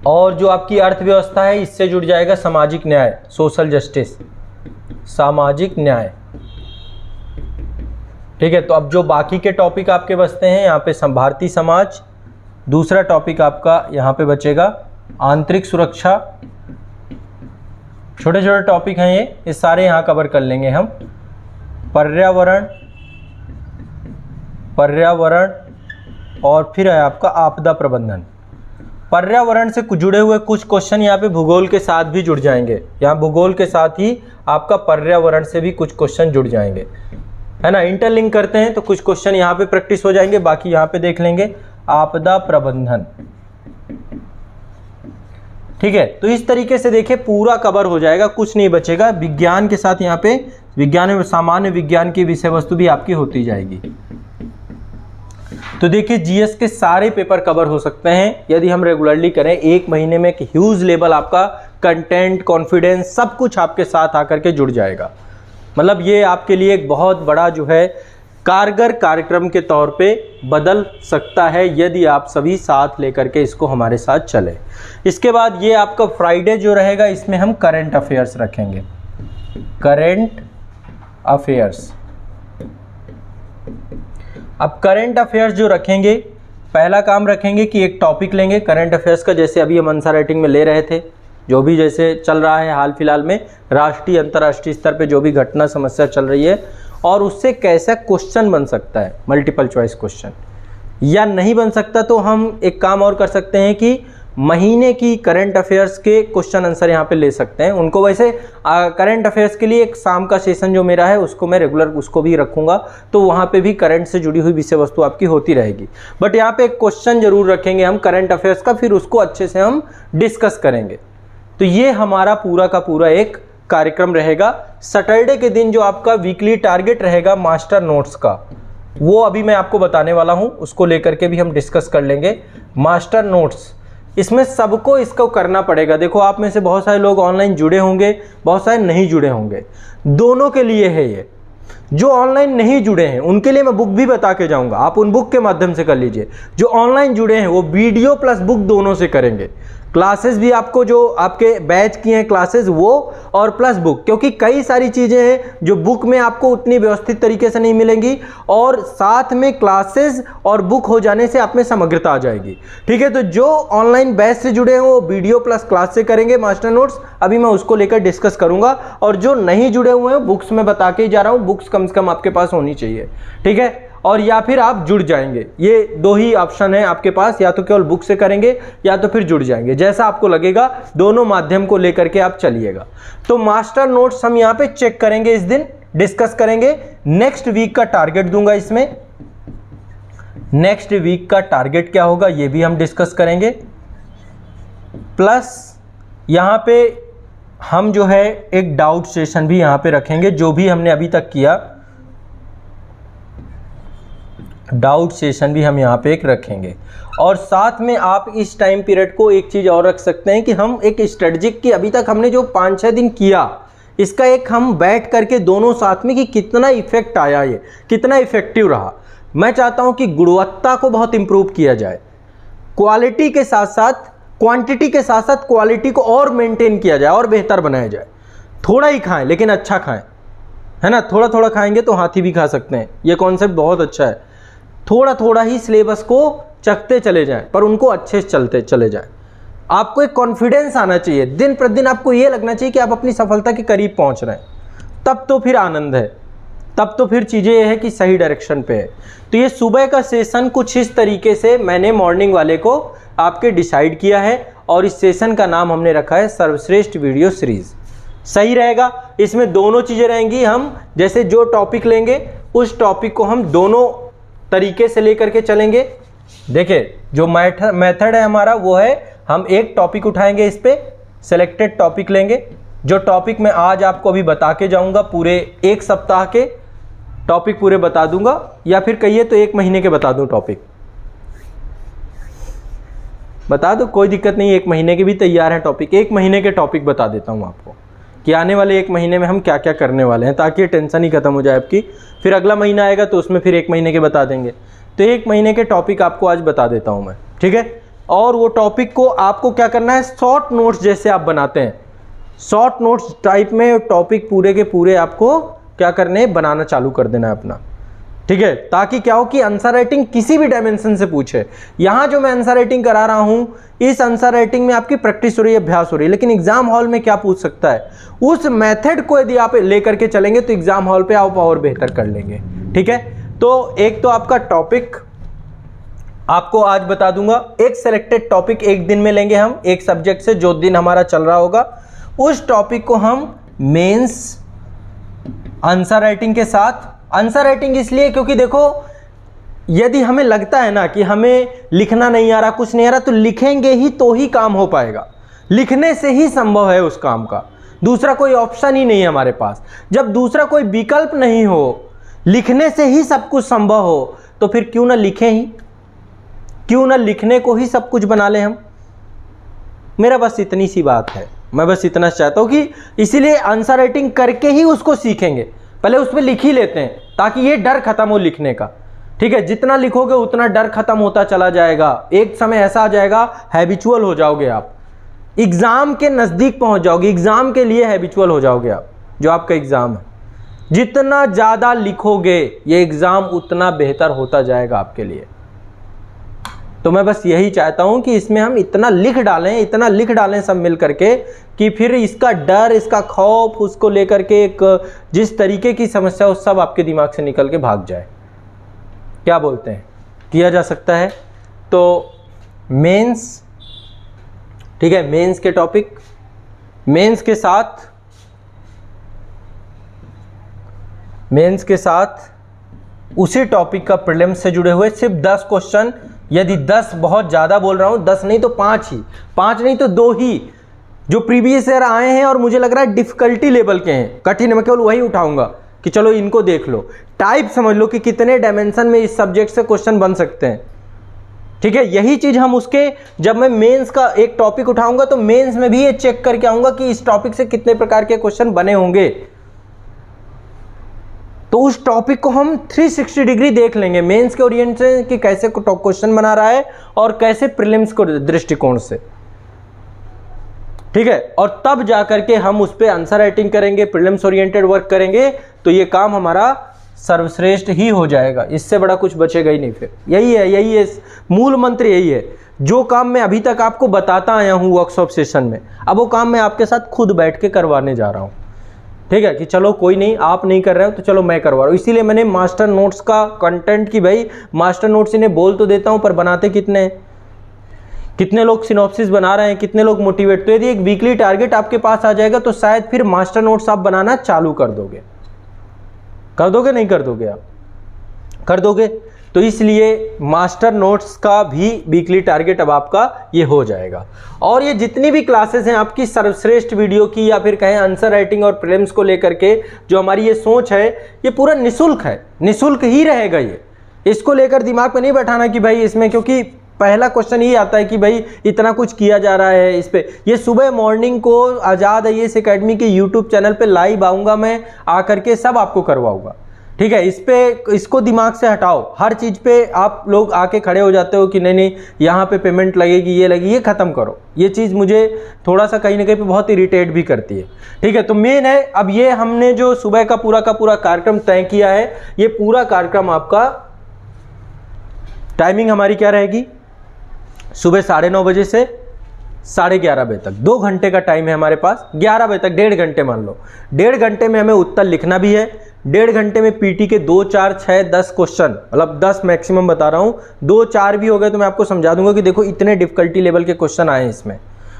और जो आपकी अर्थव्यवस्था है, इससे जुड़ जाएगा सामाजिक न्याय, सोशल जस्टिस, सामाजिक न्याय। ठीक है, तो अब जो बाकी के टॉपिक आपके बचते हैं यहाँ पे भारतीय समाज, दूसरा टॉपिक आपका यहाँ पे बचेगा आंतरिक सुरक्षा। छोटे छोटे टॉपिक हैं ये सारे यहाँ कवर कर लेंगे हम। पर्यावरण, पर्यावरण और फिर है आपका आपदा प्रबंधन। पर्यावरण से जुड़े हुए कुछ क्वेश्चन यहाँ पे भूगोल के साथ भी जुड़ जाएंगे। यहाँ भूगोल के साथ ही आपका पर्यावरण से भी कुछ क्वेश्चन जुड़ जाएंगे, है ना। इंटरलिंक करते हैं तो कुछ क्वेश्चन यहाँ पे प्रैक्टिस हो जाएंगे। बाकी यहाँ पे देख लेंगे आपदा प्रबंधन। ठीक है, तो इस तरीके से देखिए पूरा कवर हो जाएगा, कुछ नहीं बचेगा। विज्ञान के साथ यहाँ पे विज्ञान में सामान्य विज्ञान की विषय वस्तु भी आपकी होती जाएगी। तो देखिए जीएस के सारे पेपर कवर हो सकते हैं यदि हम रेगुलरली करें। एक महीने में एक ह्यूज लेवल आपका कंटेंट, कॉन्फिडेंस सब कुछ आपके साथ आकर के जुड़ जाएगा। मतलब ये आपके लिए एक बहुत बड़ा जो है कारगर कार्यक्रम के तौर पे बदल सकता है यदि आप सभी साथ लेकर के इसको हमारे साथ चलें। इसके बाद ये आपका फ्राइडे जो रहेगा, इसमें हम करंट अफेयर्स रखेंगे। करंट अफेयर्स, अब करंट अफेयर्स जो रखेंगे, पहला काम रखेंगे कि एक टॉपिक लेंगे करंट अफेयर्स का, जैसे अभी हम आंसर राइटिंग में ले रहे थे, जो भी जैसे चल रहा है हाल फिलहाल में राष्ट्रीय अंतर्राष्ट्रीय स्तर पे जो भी घटना समस्या चल रही है, और उससे कैसा क्वेश्चन बन सकता है, मल्टीपल चॉइस क्वेश्चन। या नहीं बन सकता तो हम एक काम और कर सकते हैं कि महीने की करंट अफेयर्स के क्वेश्चन आंसर यहाँ पे ले सकते हैं उनको। वैसे करंट अफेयर्स के लिए एक शाम का सेशन जो मेरा है उसको मैं रेगुलर उसको भी रखूँगा, तो वहाँ पे भी करंट से जुड़ी हुई विषय वस्तु आपकी होती रहेगी। बट यहाँ पे एक क्वेश्चन जरूर रखेंगे हम करंट अफेयर्स का, फिर उसको अच्छे से हम डिस्कस करेंगे। तो ये हमारा पूरा का पूरा एक कार्यक्रम रहेगा। सैटरडे के दिन जो आपका वीकली टारगेट रहेगा मास्टर नोट्स का, वो अभी मैं आपको बताने वाला हूँ, उसको लेकर के भी हम डिस्कस कर लेंगे। मास्टर नोट्स, इसमें सबको इसको करना पड़ेगा। देखो आप में से बहुत सारे लोग ऑनलाइन जुड़े होंगे, बहुत सारे नहीं जुड़े होंगे, दोनों के लिए है ये। जो ऑनलाइन नहीं जुड़े हैं उनके लिए मैं बुक भी बता के जाऊंगा, आप उन बुक के माध्यम से कर लीजिए। जो ऑनलाइन जुड़े हैं वो वीडियो प्लस बुक दोनों से करेंगे। क्लासेस भी आपको जो आपके बैच की हैं क्लासेस वो और प्लस बुक, क्योंकि कई सारी चीज़ें हैं जो बुक में आपको उतनी व्यवस्थित तरीके से नहीं मिलेंगी, और साथ में क्लासेस और बुक हो जाने से आप में समग्रता आ जाएगी। ठीक है, तो जो ऑनलाइन बैच से जुड़े हैं वो वीडियो प्लस क्लास से करेंगे मास्टर नोट्स, अभी मैं उसको लेकर डिस्कस करूंगा। और जो नहीं जुड़े हुए हैं बुक्स में बता के ही जा रहा हूँ, बुक्स कम से कम आपके पास होनी चाहिए। ठीक है, और या फिर आप जुड़ जाएंगे, ये 2 ही ऑप्शन है आपके पास, या तो केवल बुक से करेंगे या तो फिर जुड़ जाएंगे, जैसा आपको लगेगा। दोनों माध्यम को लेकर के आप चलिएगा। तो मास्टर नोट्स हम यहाँ पे चेक करेंगे, इस दिन डिस्कस करेंगे। नेक्स्ट वीक का टारगेट दूंगा इसमें, नेक्स्ट वीक का टारगेट क्या होगा ये भी हम डिस्कस करेंगे। प्लस यहाँ पे हम जो है एक डाउट सेशन भी यहाँ पे रखेंगे, जो भी हमने अभी तक किया डाउट सेशन भी हम यहाँ पे एक रखेंगे। और साथ में आप इस टाइम पीरियड को एक चीज़ और रख सकते हैं कि हम एक स्ट्रेटजिक की, अभी तक हमने जो 5-6 दिन किया, इसका एक हम बैठ करके दोनों साथ में कि कितना इफेक्ट आया, ये कितना इफेक्टिव रहा। मैं चाहता हूँ कि गुणवत्ता को बहुत इंप्रूव किया जाए, क्वालिटी के साथ साथ क्वांटिटी के साथ साथ क्वालिटी को और मेंटेन किया जाए और बेहतर बनाया जाए। थोड़ा ही खाएं लेकिन अच्छा खाएं, है ना। थोड़ा थोड़ा खाएंगे तो हाथी भी खा सकते हैं, ये कॉन्सेप्ट बहुत अच्छा है। थोड़ा थोड़ा ही सिलेबस को चखते चले जाएं, पर उनको अच्छे से चलते चले जाएं। आपको एक कॉन्फिडेंस आना चाहिए, दिन प्रतिदिन आपको ये लगना चाहिए कि आप अपनी सफलता के करीब पहुंच रहे हैं, तब तो फिर आनंद है, तब तो फिर चीज़ें ये है कि सही डायरेक्शन पे है। तो ये सुबह का सेशन कुछ इस तरीके से मैंने मॉर्निंग वाले को आपके डिसाइड किया है और इस सेशन का नाम हमने रखा है सर्वश्रेष्ठ वीडियो सीरीज। सही रहेगा, इसमें दोनों चीज़ें रहेंगी। हम जैसे जो टॉपिक लेंगे उस टॉपिक को हम दोनों तरीके से लेकर के चलेंगे। देखिए जो मेथड है हमारा वो है, हम एक टॉपिक उठाएंगे, इस पे सेलेक्टेड टॉपिक लेंगे, जो टॉपिक मैं आज आपको अभी बता के जाऊंगा, पूरे एक सप्ताह के टॉपिक पूरे बता दूंगा, या फिर कहिए तो 1 महीने के बता दूं टॉपिक, बता दो, कोई दिक्कत नहीं, 1 महीने के भी तैयार है टॉपिक। 1 महीने के टॉपिक बता देता हूं आपको कि आने वाले 1 महीने में हम क्या क्या करने वाले हैं, ताकि ये टेंशन ही खत्म हो जाए आपकी। फिर अगला महीना आएगा तो उसमें फिर 1 महीने के बता देंगे। तो 1 महीने के टॉपिक आपको आज बता देता हूं मैं, ठीक है। और वो टॉपिक को आपको क्या करना है, शॉर्ट नोट्स जैसे आप बनाते हैं, शॉर्ट नोट्स टाइप में टॉपिक पूरे के पूरे आपको क्या करने, बनाना चालू कर देना है अपना, ठीक है। ताकि क्या हो कि आंसर राइटिंग किसी भी डायमेंशन से पूछे। यहाँ जो मैं आंसर राइटिंग करा रहा हूँ, इस आंसर राइटिंग में आपकी प्रैक्टिस हो रही है, अभ्यास हो रही है, लेकिन एग्जाम हॉल में क्या पूछ सकता है, उस मेथड को यदि आप लेकर के चलेंगे तो एग्जाम हॉल पे आप और बेहतर कर लेंगे, ठीक है। तो एक तो आपका टॉपिक आपको आज बता दूंगा, एक सेलेक्टेड टॉपिक 1 दिन में लेंगे हम, एक सब्जेक्ट से जो दिन हमारा चल रहा होगा, उस टॉपिक को हम मेंस आंसर राइटिंग के साथ, आंसर राइटिंग इसलिए क्योंकि देखो यदि हमें लगता है ना कि हमें लिखना नहीं आ रहा, कुछ नहीं आ रहा, तो लिखेंगे ही तो ही काम हो पाएगा, लिखने से ही संभव है उस काम का, दूसरा कोई ऑप्शन ही नहीं है हमारे पास। जब दूसरा कोई विकल्प नहीं हो, लिखने से ही सब कुछ संभव हो, तो फिर क्यों ना लिखें ही, क्यों ना लिखने को ही सब कुछ बना लें हम। मेरा बस इतनी सी बात है, मैं बस इतना चाहता हूं कि इसीलिए आंसर राइटिंग करके ही उसको सीखेंगे, पहले उस पर लिख ही लेते हैं ताकि ये डर खत्म हो लिखने का, ठीक है। जितना लिखोगे उतना डर खत्म होता चला जाएगा, एक समय ऐसा आ जाएगा हैबिचुअल हो जाओगे आप, एग्जाम के नजदीक पहुंच जाओगे, एग्जाम के लिए हैबिचुअल हो जाओगे आप, जो आपका एग्जाम है। जितना ज्यादा लिखोगे ये एग्जाम उतना बेहतर होता जाएगा आपके लिए। तो मैं बस यही चाहता हूं कि इसमें हम इतना लिख डालें, इतना लिख डालें सब मिल करके कि फिर इसका डर, इसका खौफ, उसको लेकर के एक जिस तरीके की समस्या, उस सब आपके दिमाग से निकल के भाग जाए। क्या बोलते हैं, किया जा सकता है। तो मेंस, ठीक है, मेंस के टॉपिक, मेंस के साथ उसी टॉपिक का प्रीलिम्स से जुड़े हुए सिर्फ 10 क्वेश्चन, यदि 10 बहुत ज़्यादा बोल रहा हूँ, 10 नहीं तो 5 ही, 5 नहीं तो 2 ही, जो प्रीवियस ईयर आए हैं और मुझे लग रहा है डिफिकल्टी लेवल के हैं, कठिन, मैं केवल वही उठाऊंगा कि चलो इनको देख लो, टाइप समझ लो कि कितने डायमेंशन में इस सब्जेक्ट से क्वेश्चन बन सकते हैं, ठीक है। यही चीज़ हम उसके, जब मैं मेंस का एक टॉपिक उठाऊंगा तो मेंस में भी ये चेक करके आऊंगा कि इस टॉपिक से कितने प्रकार के क्वेश्चन बने होंगे, तो उस टॉपिक को हम 360 डिग्री देख लेंगे मेंस के ओरिएंट से कि कैसे क्वेश्चन बना रहा है और कैसे प्रीलिम्स को दृष्टिकोण से, ठीक है। और तब जाकर के हम उस पर आंसर राइटिंग करेंगे, प्रीलिम्स ओरिएंटेड वर्क करेंगे, तो ये काम हमारा सर्वश्रेष्ठ ही हो जाएगा, इससे बड़ा कुछ बचेगा ही नहीं। फिर यही है मूल मंत्र, यही है जो काम मैं अभी तक आपको बताता आया हूं वर्कशॉप सेशन में, अब वो काम मैं आपके साथ खुद बैठ के करवाने जा रहा हूं, ठीक है। कि चलो कोई नहीं, आप नहीं कर रहे हो तो चलो मैं करवा रहा हूँ। इसीलिए मैंने मास्टर नोट्स का कंटेंट की, भाई मास्टर नोट्स इन्हें बोल तो देता हूँ पर बनाते कितने हैं, कितने लोग सिनॉप्सिस बना रहे हैं, कितने लोग मोटिवेट। तो यदि एक वीकली टारगेट आपके पास आ जाएगा तो शायद फिर मास्टर नोट्स आप बनाना चालू कर दोगे, नहीं कर दोगे आप, कर दोगे। तो इसलिए मास्टर नोट्स का भी वीकली टारगेट अब आपका ये हो जाएगा। और ये जितनी भी क्लासेस हैं आपकी सर्वश्रेष्ठ वीडियो की, या फिर कहें आंसर राइटिंग और प्रीलिम्स को लेकर के जो हमारी ये सोच है, ये पूरा निःशुल्क है, निःशुल्क ही रहेगा ये। इसको लेकर दिमाग में नहीं बैठाना कि भाई इसमें, क्योंकि पहला क्वेश्चन ये आता है कि भाई इतना कुछ किया जा रहा है इस पे। ये सुबह मॉर्निंग को आज़ाद IAS एकेडमी के यूट्यूब चैनल पे लाइव आऊँगा मैं, आकर के सब आपको करवाऊँगा, ठीक है। इस पे, इसको दिमाग से हटाओ। हर चीज़ पे आप लोग आके खड़े हो जाते हो कि नहीं यहाँ पे पेमेंट लगेगी, ये लगेगी, ये ख़त्म करो। ये चीज़ मुझे थोड़ा सा कहीं ना कहीं पे बहुत इरिटेट भी करती है, ठीक है। तो मेन है, अब ये हमने जो सुबह का पूरा कार्यक्रम तय किया है, ये पूरा कार्यक्रम आपका टाइमिंग हमारी क्या रहेगी, सुबह 9:30 बजे से 11:30 बजे तक, 2 घंटे का टाइम है हमारे पास। 11 बजे तक, 1.5 घंटे मान लो, 1.5 घंटे में हमें उत्तर लिखना भी है। 1.5 घंटे में पीटी के 2, 4, 6, 10 क्वेश्चन, मतलब 10 मैक्सिमम बता रहा हूँ, 2, 4 भी हो गए तो मैं आपको समझा दूंगा कि देखो इतने डिफिकल्टी लेवल के क्वेश्चन आए हैं इसमें,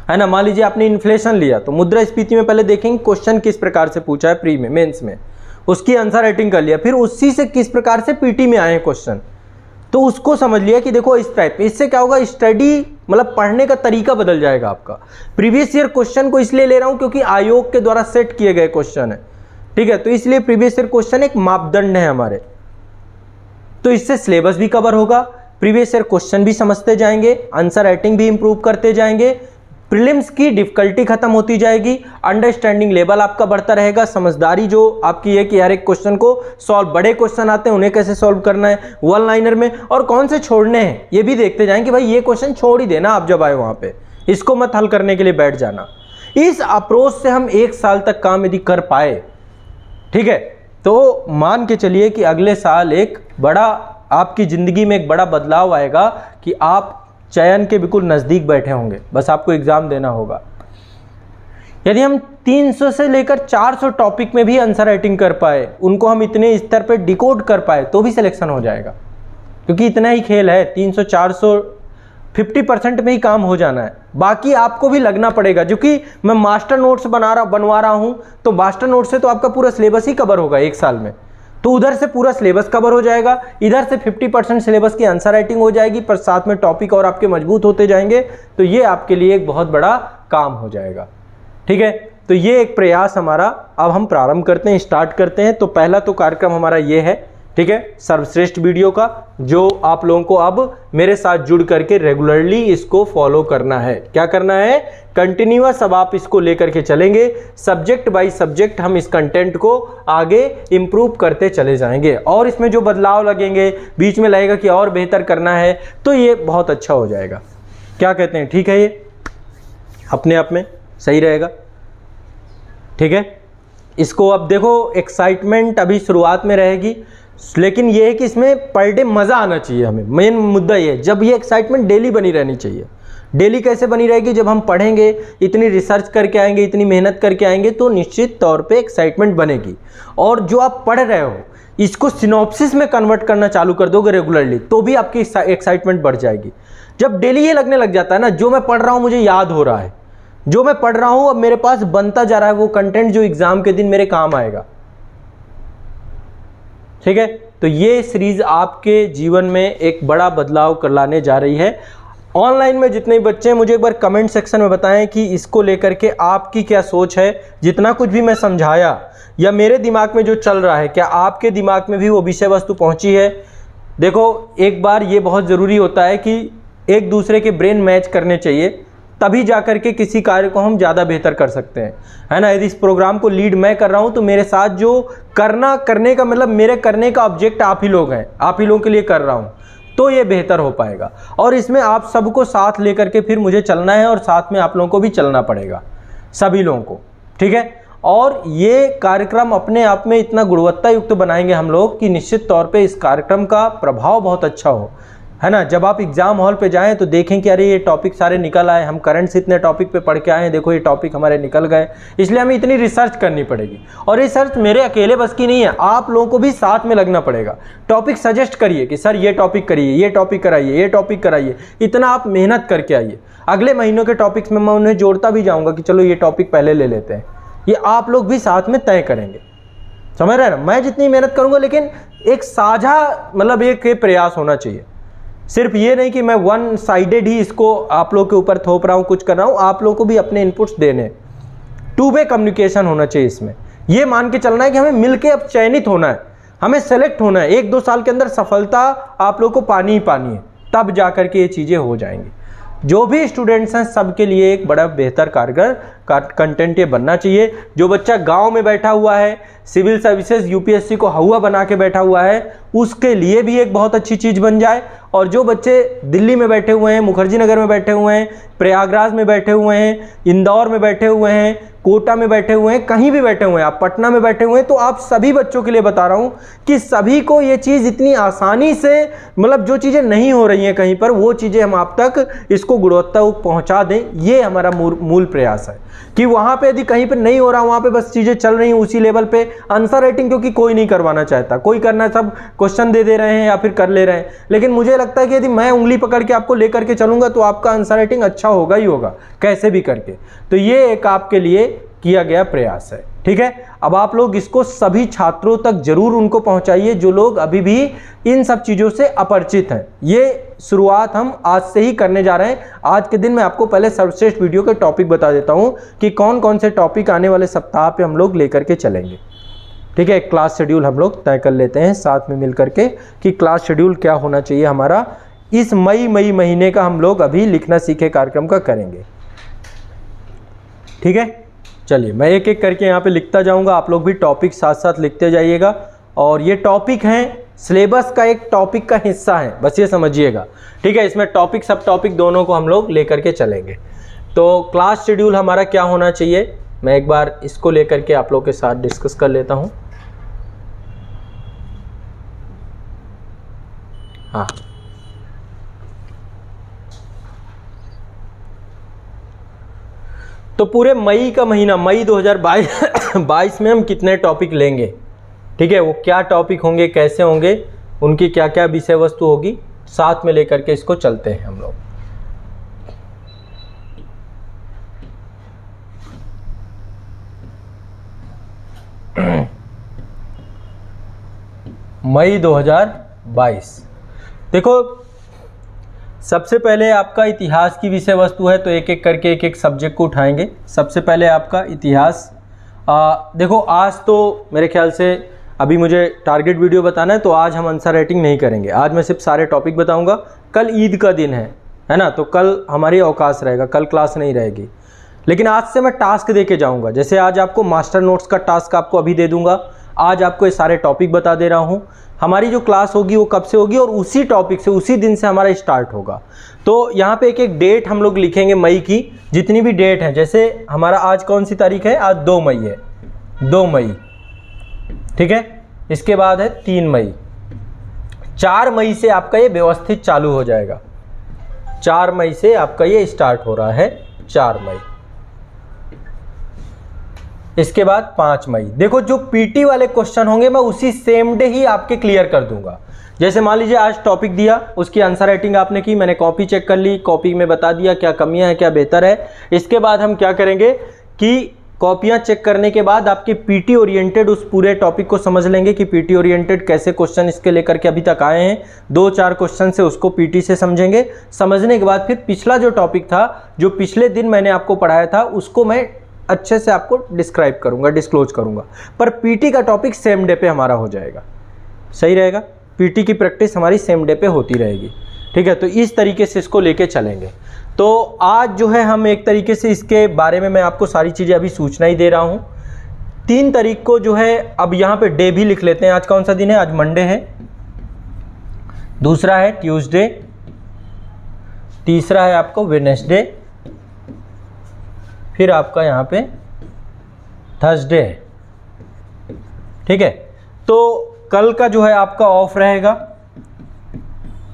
है ना। मान लीजिए आपने इन्फ्लेशन लिया तो मुद्रास्फीति में पहले देखेंगे क्वेश्चन किस प्रकार से पूछा है प्री में, मेंस में, उसकी आंसर राइटिंग कर लिया, फिर उसी से किस प्रकार से पीटी में आए हैं क्वेश्चन, तो उसको समझ लिया कि देखो इस टाइप। इससे क्या होगा, स्टडी मतलब पढ़ने का तरीका बदल जाएगा आपका। प्रीवियस ईयर क्वेश्चन को इसलिए ले रहा हूं क्योंकि आयोग के द्वारा सेट किए गए क्वेश्चन है, ठीक है, तो इसलिए प्रीवियस ईयर क्वेश्चन एक मापदंड है हमारे, तो इससे सिलेबस भी कवर होगा, प्रीवियस ईयर क्वेश्चन भी समझते जाएंगे, आंसर राइटिंग भी इंप्रूव करते जाएंगे, प्रीलिम्स की डिफिकल्टी खत्म होती जाएगी, अंडरस्टैंडिंग लेवल आपका बढ़ता रहेगा, समझदारी जो आपकी है कि हर एक क्वेश्चन को सॉल्व, बड़े क्वेश्चन आते हैं उन्हें कैसे सॉल्व करना है वन लाइनर में, और कौन से छोड़ने हैं ये भी देखते जाएंगे कि भाई ये क्वेश्चन छोड़ ही देना आप जब आए वहां पे, इसको मत हल करने के लिए बैठ जाना। इस अप्रोच से हम 1 साल तक काम यदि कर पाए, ठीक है, तो मान के चलिए कि अगले साल एक बड़ा आपकी जिंदगी में एक बड़ा बदलाव आएगा कि आप चयन के बिल्कुल नज़दीक बैठे होंगे, बस आपको एग्ज़ाम देना होगा। यदि हम 300 से लेकर 400 टॉपिक में भी आंसर राइटिंग कर पाए, उनको हम इतने स्तर पे डिकोड कर पाए तो भी सिलेक्शन हो जाएगा, क्योंकि इतना ही खेल है। 300 400 50% में ही काम हो जाना है, बाकी आपको भी लगना पड़ेगा। क्योंकि मैं मास्टर नोट्स बनवा रहा हूँ, तो मास्टर नोट्स से तो आपका पूरा सिलेबस ही कवर होगा 1 साल में, तो उधर से पूरा सिलेबस कवर हो जाएगा, इधर से 50% सिलेबस की आंसर राइटिंग हो जाएगी, पर साथ में टॉपिक और आपके मजबूत होते जाएंगे, तो ये आपके लिए एक बहुत बड़ा काम हो जाएगा, ठीक है। तो ये एक प्रयास हमारा अब हम प्रारंभ करते हैं, स्टार्ट करते हैं। तो पहला तो कार्यक्रम हमारा ये है, ठीक है, सर्वश्रेष्ठ वीडियो का, जो आप लोगों को अब मेरे साथ जुड़ करके रेगुलरली इसको फॉलो करना है। क्या करना है, कंटिन्यूअस अब आप इसको लेकर के चलेंगे, सब्जेक्ट बाय सब्जेक्ट हम इस कंटेंट को आगे इंप्रूव करते चले जाएंगे, और इसमें जो बदलाव लगेंगे, बीच में लगेगा कि और बेहतर करना है, तो ये बहुत अच्छा हो जाएगा। क्या कहते हैं, ठीक है, ये अपने आप में सही रहेगा, ठीक है। इसको अब देखो, एक्साइटमेंट अभी शुरुआत में रहेगी, लेकिन ये है कि इसमें पर डे मज़ा आना चाहिए हमें, मेन मुद्दा ये है। जब ये एक्साइटमेंट डेली बनी रहनी चाहिए। डेली कैसे बनी रहेगी, जब हम पढ़ेंगे, इतनी रिसर्च करके आएंगे, इतनी मेहनत करके आएंगे, तो निश्चित तौर पे एक्साइटमेंट बनेगी। और जो आप पढ़ रहे हो इसको सिनॉप्सिस में कन्वर्ट करना चालू कर दोगे रेगुलरली, तो भी आपकी एक्साइटमेंट बढ़ जाएगी। जब डेली ये लगने लग जाता है ना, जो मैं पढ़ रहा हूँ मुझे याद हो रहा है, जो मैं पढ़ रहा हूँ अब मेरे पास बनता जा रहा है वो कंटेंट जो एग्जाम के दिन मेरे काम आएगा, ठीक है। तो ये सीरीज आपके जीवन में एक बड़ा बदलाव कर लाने जा रही है। ऑनलाइन में जितने बच्चे हैं मुझे एक बार कमेंट सेक्शन में बताएं कि इसको लेकर के आपकी क्या सोच है। जितना कुछ भी मैं समझाया या मेरे दिमाग में जो चल रहा है, क्या आपके दिमाग में भी वो विषय वस्तु पहुंची है। देखो, एक बार ये बहुत ज़रूरी होता है कि एक दूसरे के ब्रेन मैच करने चाहिए, तभी जाकर के किसी कार्य को हम ज़्यादा बेहतर कर सकते हैं, है ना। यदि इस प्रोग्राम को लीड मैं कर रहा हूँ तो मेरे साथ जो करने का मतलब मेरे करने का ऑब्जेक्ट आप ही लोग हैं, आप ही लोगों के लिए कर रहा हूँ, तो ये बेहतर हो पाएगा। और इसमें आप सबको साथ लेकर के फिर मुझे चलना है, और साथ में आप लोगों को भी चलना पड़ेगा, सभी लोगों को, ठीक है। और ये कार्यक्रम अपने आप में इतना गुणवत्ता युक्त बनाएंगे हम लोग कि निश्चित तौर पे इस कार्यक्रम का प्रभाव बहुत अच्छा हो, है ना। जब आप एग्जाम हॉल पे जाएं तो देखें कि अरे ये टॉपिक सारे निकल आए, हम करंट से इतने टॉपिक पे पढ़ के आए हैं, देखो ये टॉपिक हमारे निकल गए। इसलिए हमें इतनी रिसर्च करनी पड़ेगी, और रिसर्च मेरे अकेले बस की नहीं है, आप लोगों को भी साथ में लगना पड़ेगा। टॉपिक सजेस्ट करिए कि सर ये टॉपिक करिए, ये टॉपिक कराइए, ये टॉपिक कराइए, इतना आप मेहनत करके आइए। अगले महीनों के टॉपिक्स में मैं उन्हें जोड़ता भी जाऊँगा कि चलो ये टॉपिक पहले ले लेते हैं, ये आप लोग भी साथ में तय करेंगे, समझ रहे हैं ना। मैं जितनी मेहनत करूँगा, लेकिन एक साझा मतलब एक प्रयास होना चाहिए। सिर्फ ये नहीं कि मैं वन साइडेड ही इसको आप लोग के ऊपर थोप रहा हूँ, कुछ कर रहा हूँ, आप लोग को भी अपने इनपुट्स देने, टू वे कम्युनिकेशन होना चाहिए इसमें। ये मान के चलना है कि हमें मिलके अब चयनित होना है, हमें सेलेक्ट होना है। 1-2 साल के अंदर सफलता आप लोग को पानी ही पानी है, तब जा कर के ये चीज़ें हो जाएंगी। जो भी स्टूडेंट्स हैं सबके लिए एक बड़ा बेहतर कारगर कंटेंट ये बनना चाहिए। जो बच्चा गांव में बैठा हुआ है, सिविल सर्विसेज यूपीएससी को हवा बना के बैठा हुआ है, उसके लिए भी एक बहुत अच्छी चीज़ बन जाए। और जो बच्चे दिल्ली में बैठे हुए हैं, मुखर्जी नगर में बैठे हुए हैं, प्रयागराज में बैठे हुए हैं, इंदौर में बैठे हुए हैं, कोटा में बैठे हुए हैं, कहीं भी बैठे हुए हैं, आप पटना में बैठे हुए हैं, तो आप सभी बच्चों के लिए बता रहा हूं कि सभी को ये चीज़ इतनी आसानी से, मतलब जो चीज़ें नहीं हो रही हैं कहीं पर, वो चीज़ें हम आप तक इसको गुणवत्ता पहुंचा दें। ये हमारा मूल प्रयास है कि वहाँ पे यदि कहीं पे नहीं हो रहा, वहाँ पे बस चीज़ें चल रही हैं उसी लेवल पे। आंसर राइटिंग क्योंकि कोई नहीं करवाना चाहता, कोई करना, सब क्वेश्चन दे रहे हैं या फिर कर ले रहे हैं, लेकिन मुझे लगता है कि यदि मैं उंगली पकड़ के आपको लेकर के चलूँगा तो आपका आंसर राइटिंग अच्छा होगा ही होगा, कैसे भी करके। तो ये एक आपके लिए किया गया प्रयास है, ठीक है। अब आप लोग इसको सभी छात्रों तक जरूर उनको पहुंचाइए जो लोग अभी भी इन सब चीज़ों से अपरिचित हैं। ये शुरुआत हम आज से ही करने जा रहे हैं। आज के दिन मैं आपको पहले सर्वश्रेष्ठ वीडियो के टॉपिक बता देता हूं कि कौन कौन से टॉपिक आने वाले सप्ताह पे हम लोग लेकर के चलेंगे, ठीक है। क्लास शेड्यूल हम लोग तय कर लेते हैं साथ में मिल करके कि क्लास शेड्यूल क्या होना चाहिए हमारा। इस मई महीने का हम लोग अभी लिखना सीखे कार्यक्रम का करेंगे, ठीक है। चलिए मैं एक एक करके यहाँ पे लिखता जाऊँगा, आप लोग भी टॉपिक साथ साथ लिखते जाइएगा। और ये टॉपिक हैं सिलेबस का एक टॉपिक का हिस्सा है, बस ये समझिएगा, ठीक है। इसमें टॉपिक सब टॉपिक दोनों को हम लोग लेकर के चलेंगे। तो क्लास शेड्यूल हमारा क्या होना चाहिए, मैं एक बार इसको लेकर के आप लोग के साथ डिस्कस कर लेता हूँ। हाँ, तो पूरे मई का महीना, मई 2022 में हम कितने टॉपिक लेंगे, ठीक है, वो क्या टॉपिक होंगे, कैसे होंगे, उनकी क्या क्या विषय वस्तु होगी, साथ में लेकर के इसको चलते हैं हम लोग। मई 2022 देखो, सबसे पहले आपका इतिहास की विषय वस्तु है, तो एक एक करके एक एक सब्जेक्ट को उठाएंगे। सबसे पहले आपका इतिहास। देखो आज तो मेरे ख्याल से अभी मुझे टारगेट वीडियो बताना है, तो आज हम आंसर राइटिंग नहीं करेंगे, आज मैं सिर्फ सारे टॉपिक बताऊंगा। कल ईद का दिन है ना, तो कल हमारी अवकाश रहेगा, कल क्लास नहीं रहेगी। लेकिन आज से मैं टास्क दे के जाऊँगा, जैसे आज आपको मास्टर नोट्स का टास्क आपको अभी दे दूँगा, आज आपको ये सारे टॉपिक बता दे रहा हूँ। हमारी जो क्लास होगी वो कब से होगी, और उसी टॉपिक से उसी दिन से हमारा स्टार्ट होगा। तो यहाँ पे एक एक डेट हम लोग लिखेंगे मई की, जितनी भी डेट है। जैसे हमारा आज कौन सी तारीख है, आज 2 मई है, 2 मई, ठीक है। इसके बाद है 3 मई, 4 मई से आपका ये व्यवस्थित चालू हो जाएगा, 4 मई से आपका ये स्टार्ट हो रहा है, 4 मई। इसके बाद 5 मई। देखो जो पीटी वाले क्वेश्चन होंगे मैं उसी सेम डे ही आपके क्लियर कर दूंगा। जैसे मान लीजिए आज टॉपिक दिया, उसकी आंसर राइटिंग आपने की, मैंने कॉपी चेक कर ली, कॉपी में बता दिया क्या कमियां हैं क्या बेहतर है। इसके बाद हम क्या करेंगे कि कॉपियां चेक करने के बाद आपके पीटी ओरिएंटेड उस पूरे टॉपिक को समझ लेंगे कि पीटी ओरिएंटेड कैसे क्वेश्चन इसके लेकर के अभी तक आए हैं। 2-4 क्वेश्चन से उसको पीटी से समझेंगे। समझने के बाद फिर पिछला जो टॉपिक था, जो पिछले दिन मैंने आपको पढ़ाया था, उसको मैं अच्छे से आपको डिस्क्राइब करूंगा, डिस्क्लोज करूंगा। पर पीटी का टॉपिक सेम डे पे हमारा हो जाएगा, सही रहेगा। पीटी की प्रैक्टिस हमारी सेम डे पे होती रहेगी, ठीक है। तो इस तरीके से इसको लेके चलेंगे। तो आज जो है हम एक तरीके से इसके बारे में मैं आपको सारी चीज़ें अभी सूचना ही दे रहा हूँ। 3 तारीख को जो है, अब यहाँ पे डे भी लिख लेते हैं। आज कौन सा दिन है, आज मंडे है, दूसरा है ट्यूसडे, तीसरा है आपको वेडनेसडे, फिर आपका यहाँ पे थर्सडे है, ठीक है। तो कल का जो है आपका ऑफ रहेगा,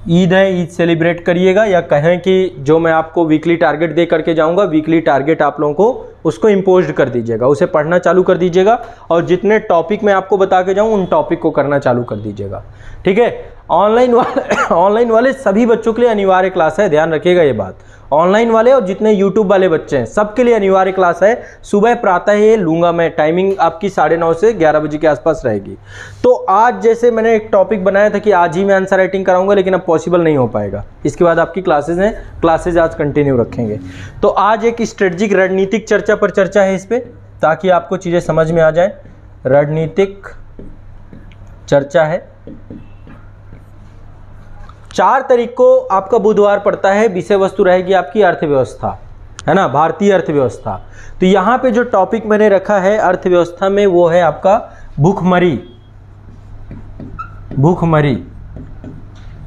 ईद है, ईद सेलिब्रेट करिएगा, या कहें कि जो मैं आपको वीकली टारगेट दे करके जाऊंगा, वीकली टारगेट आप लोगों को उसको इम्पोज कर दीजिएगा, उसे पढ़ना चालू कर दीजिएगा, और जितने टॉपिक मैं आपको बता के जाऊँ उन टॉपिक को करना चालू कर दीजिएगा, ठीक है। ऑनलाइन वाले सभी बच्चों के लिए अनिवार्य क्लास है, ध्यान रखिएगा ये बात। ऑनलाइन वाले और जितने यूट्यूब वाले बच्चे हैं सबके लिए अनिवार्य क्लास है। सुबह प्रातः ये लूँगा मैं, टाइमिंग आपकी 9:30 से 11 बजे के आसपास रहेगी। तो आज जैसे मैंने एक टॉपिक बनाया था कि आज ही मैं आंसर राइटिंग कराऊंगा, लेकिन अब पॉसिबल नहीं हो पाएगा। इसके बाद आपकी क्लासेज हैं, क्लासेज आज कंटिन्यू रखेंगे। तो आज एक स्ट्रेटजिक रणनीतिक चर्चा पर चर्चा है इस पर, ताकि आपको चीज़ें समझ में आ जाए। रणनीतिक चर्चा है। 4 तारीख को आपका बुधवार पड़ता है, विषय वस्तु रहेगी आपकी अर्थव्यवस्था, है ना, भारतीय अर्थव्यवस्था। तो यहाँ पे जो टॉपिक मैंने रखा है अर्थव्यवस्था में, वो है आपका भूखमरी, भूखमरी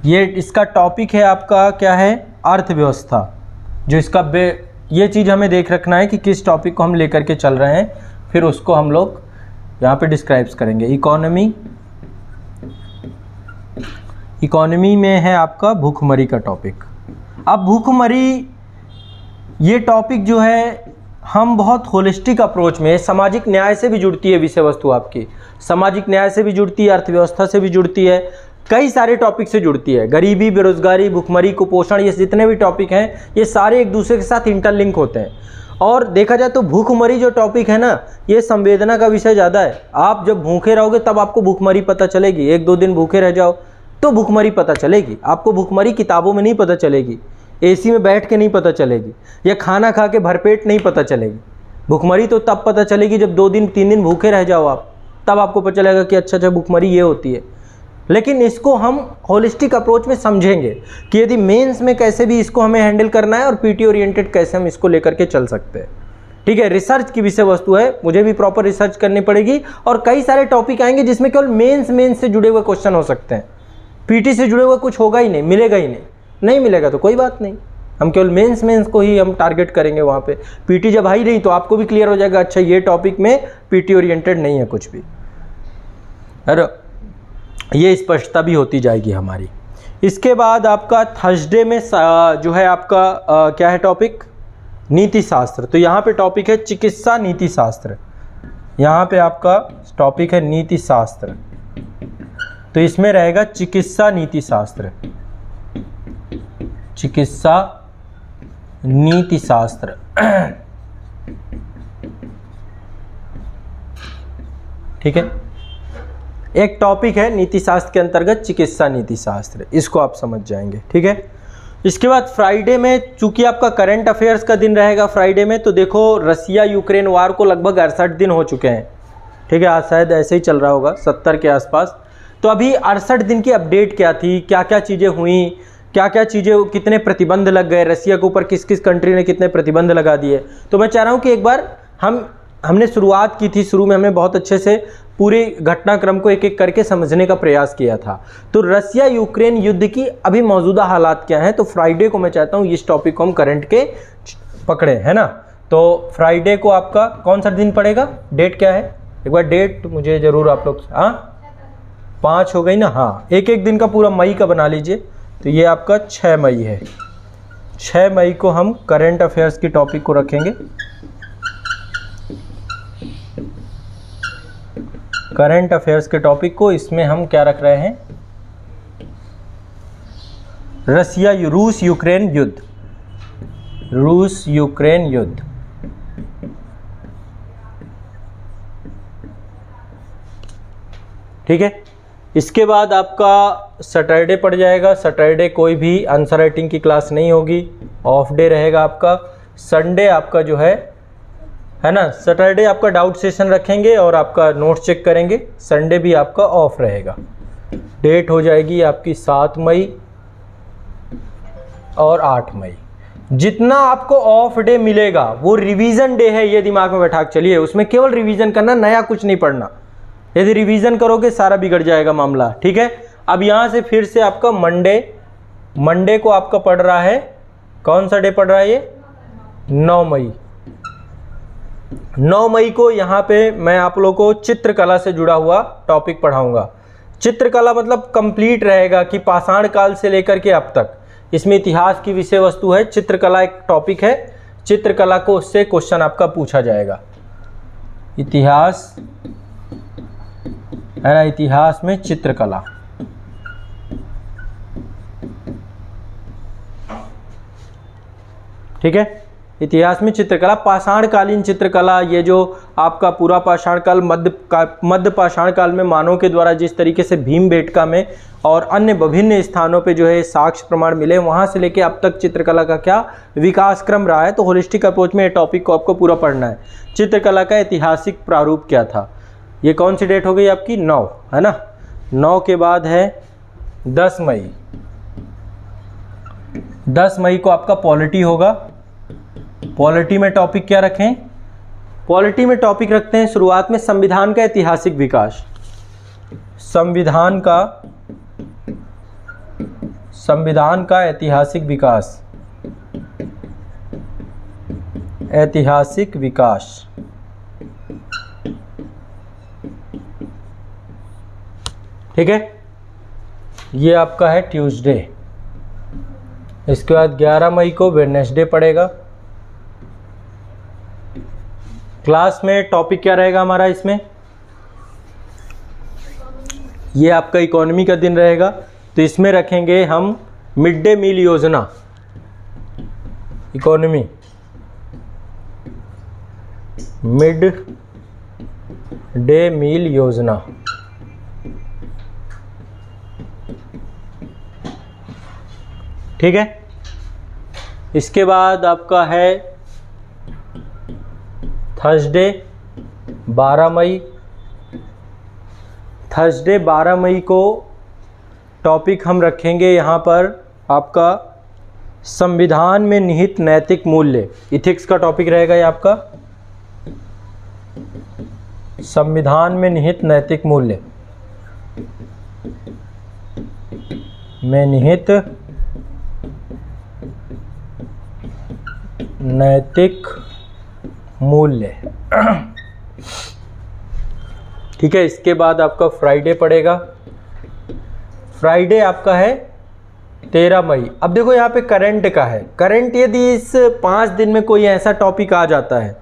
ये इसका टॉपिक है आपका क्या है, अर्थव्यवस्था। जो इसका ये चीज़ हमें देख रखना है कि किस टॉपिक को हम लेकर के चल रहे हैं, फिर उसको हम लोग यहाँ पे डिस्क्राइब्स करेंगे। इकोनॉमी, इकोनॉमी में है आपका भूखमरी का टॉपिक। अब भूखमरी ये टॉपिक जो है हम बहुत होलिस्टिक अप्रोच में, सामाजिक न्याय से भी जुड़ती है विषय वस्तु आपकी, सामाजिक न्याय से भी जुड़ती है, अर्थव्यवस्था से भी जुड़ती है, कई सारे टॉपिक से जुड़ती है। गरीबी, बेरोजगारी, भूखमरी, कुपोषण, ये जितने भी टॉपिक हैं ये सारे एक दूसरे के साथ इंटरलिंक होते हैं। और देखा जाए तो भूखमरी जो टॉपिक है ना, ये संवेदना का विषय ज़्यादा है। आप जब भूखे रहोगे तब आपको भूखमरी पता चलेगी। 1-2 दिन भूखे रह जाओ तो भूखमरी पता चलेगी आपको। भूखमरी किताबों में नहीं पता चलेगी, एसी में बैठ के नहीं पता चलेगी, या खाना खा के भरपेट नहीं पता चलेगी। भूखमरी तो तब पता चलेगी जब 2 दिन 3 दिन भूखे रह जाओ आप, तब आपको पता चलेगा कि अच्छा भूखमरी ये होती है। लेकिन इसको हम होलिस्टिक अप्रोच में समझेंगे कि यदि मेंस में कैसे भी इसको हमें हैंडल करना है और पीटी ओरिएंटेड कैसे हम इसको लेकर के चल सकते हैं। ठीक है, रिसर्च की विषय वस्तु है, मुझे भी प्रॉपर रिसर्च करनी पड़ेगी और कई सारे टॉपिक आएंगे जिसमें केवल मेंस से जुड़े हुए क्वेश्चन हो सकते हैं। पीटी से जुड़े हुए कुछ होगा ही नहीं, मिलेगा ही नहीं। नहीं मिलेगा तो कोई बात नहीं, हम केवल मेंस को ही हम टारगेट करेंगे वहाँ पे। पीटी जब आई नहीं तो आपको भी क्लियर हो जाएगा, अच्छा ये टॉपिक में पीटी ओरिएंटेड नहीं है कुछ भी। अरे ये स्पष्टता भी होती जाएगी हमारी। इसके बाद आपका थर्सडे में जो है आपका क्या है टॉपिक, नीति शास्त्र। तो यहाँ पे टॉपिक है चिकित्सा नीति शास्त्र। यहाँ पे आपका टॉपिक है नीति शास्त्र, तो इसमें रहेगा चिकित्सा नीति शास्त्र, चिकित्सा नीति शास्त्र। ठीक है, एक टॉपिक है नीति शास्त्र के अंतर्गत चिकित्सा नीति शास्त्र, इसको आप समझ जाएंगे। ठीक है, इसके बाद फ्राइडे में चूंकि आपका करंट अफेयर्स का दिन रहेगा फ्राइडे में, तो देखो रसिया यूक्रेन वार को लगभग 68 दिन हो चुके हैं। ठीक है, आज शायद ऐसे ही चल रहा होगा 70 के आसपास। तो अभी 68 दिन की अपडेट क्या थी, क्या क्या चीज़ें हुई, क्या क्या चीज़ें, कितने प्रतिबंध लग गए रसिया के ऊपर, किस किस कंट्री ने कितने प्रतिबंध लगा दिए। तो मैं चाह रहा हूँ कि एक बार हमने शुरुआत की थी, शुरू में हमने बहुत अच्छे से पूरे घटनाक्रम को एक एक करके समझने का प्रयास किया था। तो रसिया यूक्रेन युद्ध की अभी मौजूदा हालात क्या हैं, तो फ्राइडे को मैं चाहता हूँ इस टॉपिक को हम करंट के पकड़े, है ना। तो फ्राइडे को आपका कौन सा दिन पड़ेगा, डेट क्या है, एक बार डेट मुझे ज़रूर आप लोग, हाँ 5 हो गई ना, हाँ एक एक दिन का पूरा मई का बना लीजिए। तो ये आपका 6 मई है। 6 मई को हम करंट अफेयर्स की टॉपिक को रखेंगे। करंट अफेयर्स के टॉपिक को, इसमें हम क्या रख रहे हैं, रूस यूक्रेन युद्ध, रूस यूक्रेन युद्ध। ठीक है, इसके बाद आपका सैटरडे पड़ जाएगा। सैटरडे कोई भी आंसर राइटिंग की क्लास नहीं होगी, ऑफ डे रहेगा आपका। संडे आपका जो है ना, सैटरडे आपका डाउट सेशन रखेंगे और आपका नोट्स चेक करेंगे। संडे भी आपका ऑफ रहेगा। डेट हो जाएगी आपकी 7 मई और 8 मई। जितना आपको ऑफ डे मिलेगा वो रिवीजन डे है, ये दिमाग में बैठा के चलिए। उसमें केवल रिवीजन करना, नया कुछ नहीं पढ़ना। यदि रिवीजन करोगे सारा बिगड़ जाएगा मामला। ठीक है, अब यहाँ से फिर से आपका मंडे को आपका पढ़ रहा है, कौन सा डे पढ़ रहा है ये, 9 मई। 9 मई को यहाँ पे मैं आप लोगों को चित्रकला से जुड़ा हुआ टॉपिक पढ़ाऊंगा। चित्रकला मतलब कंप्लीट रहेगा कि पाषाण काल से लेकर के अब तक। इसमें इतिहास की विषय वस्तु है, चित्रकला एक टॉपिक है। चित्रकला को उससे क्वेश्चन आपका पूछा जाएगा। इतिहास है ना, इतिहास में चित्रकला। ठीक है, इतिहास में चित्रकला, पाषाणकालीन चित्रकला, ये जो आपका पूरा पाषाण काल, मध्य पाषाण काल में मानव के द्वारा जिस तरीके से भीमबेटका में और अन्य विभिन्न स्थानों पे जो है साक्ष्य प्रमाण मिले, वहाँ से लेके अब तक चित्रकला का क्या विकास क्रम रहा है। तो होलिस्टिक अप्रोच में ये टॉपिक को आपको पूरा पढ़ना है। चित्रकला का ऐतिहासिक प्रारूप क्या था, ये कौन सी डेट हो गई आपकी, 9 है ना। 9 के बाद है 10 मई। 10 मई को आपका पॉलिटी होगा। पॉलिटी में टॉपिक क्या रखें, पॉलिटी में टॉपिक रखते हैं शुरुआत में संविधान का ऐतिहासिक विकास। संविधान का ऐतिहासिक विकास, ऐतिहासिक विकास। ठीक है, ये आपका है ट्यूसडे। इसके बाद 11 मई को वेडनेसडे पड़ेगा। क्लास में टॉपिक क्या रहेगा हमारा इसमें, ये आपका इकोनॉमी का दिन रहेगा, तो इसमें रखेंगे हम मिड डे मील योजना, इकोनॉमी, मिड डे मील योजना। ठीक है, इसके बाद आपका है थर्सडे 12 मई। थर्सडे 12 मई को टॉपिक हम रखेंगे यहाँ पर आपका संविधान में निहित नैतिक मूल्य, इथिक्स का टॉपिक रहेगा ये आपका, संविधान में निहित नैतिक मूल्य, में निहित नैतिक मूल्य। ठीक है, इसके बाद आपका फ्राइडे पड़ेगा। फ्राइडे आपका है 13 मई। अब देखो यहाँ पे करंट का है, करंट यदि इस 5 दिन में कोई ऐसा टॉपिक आ जाता है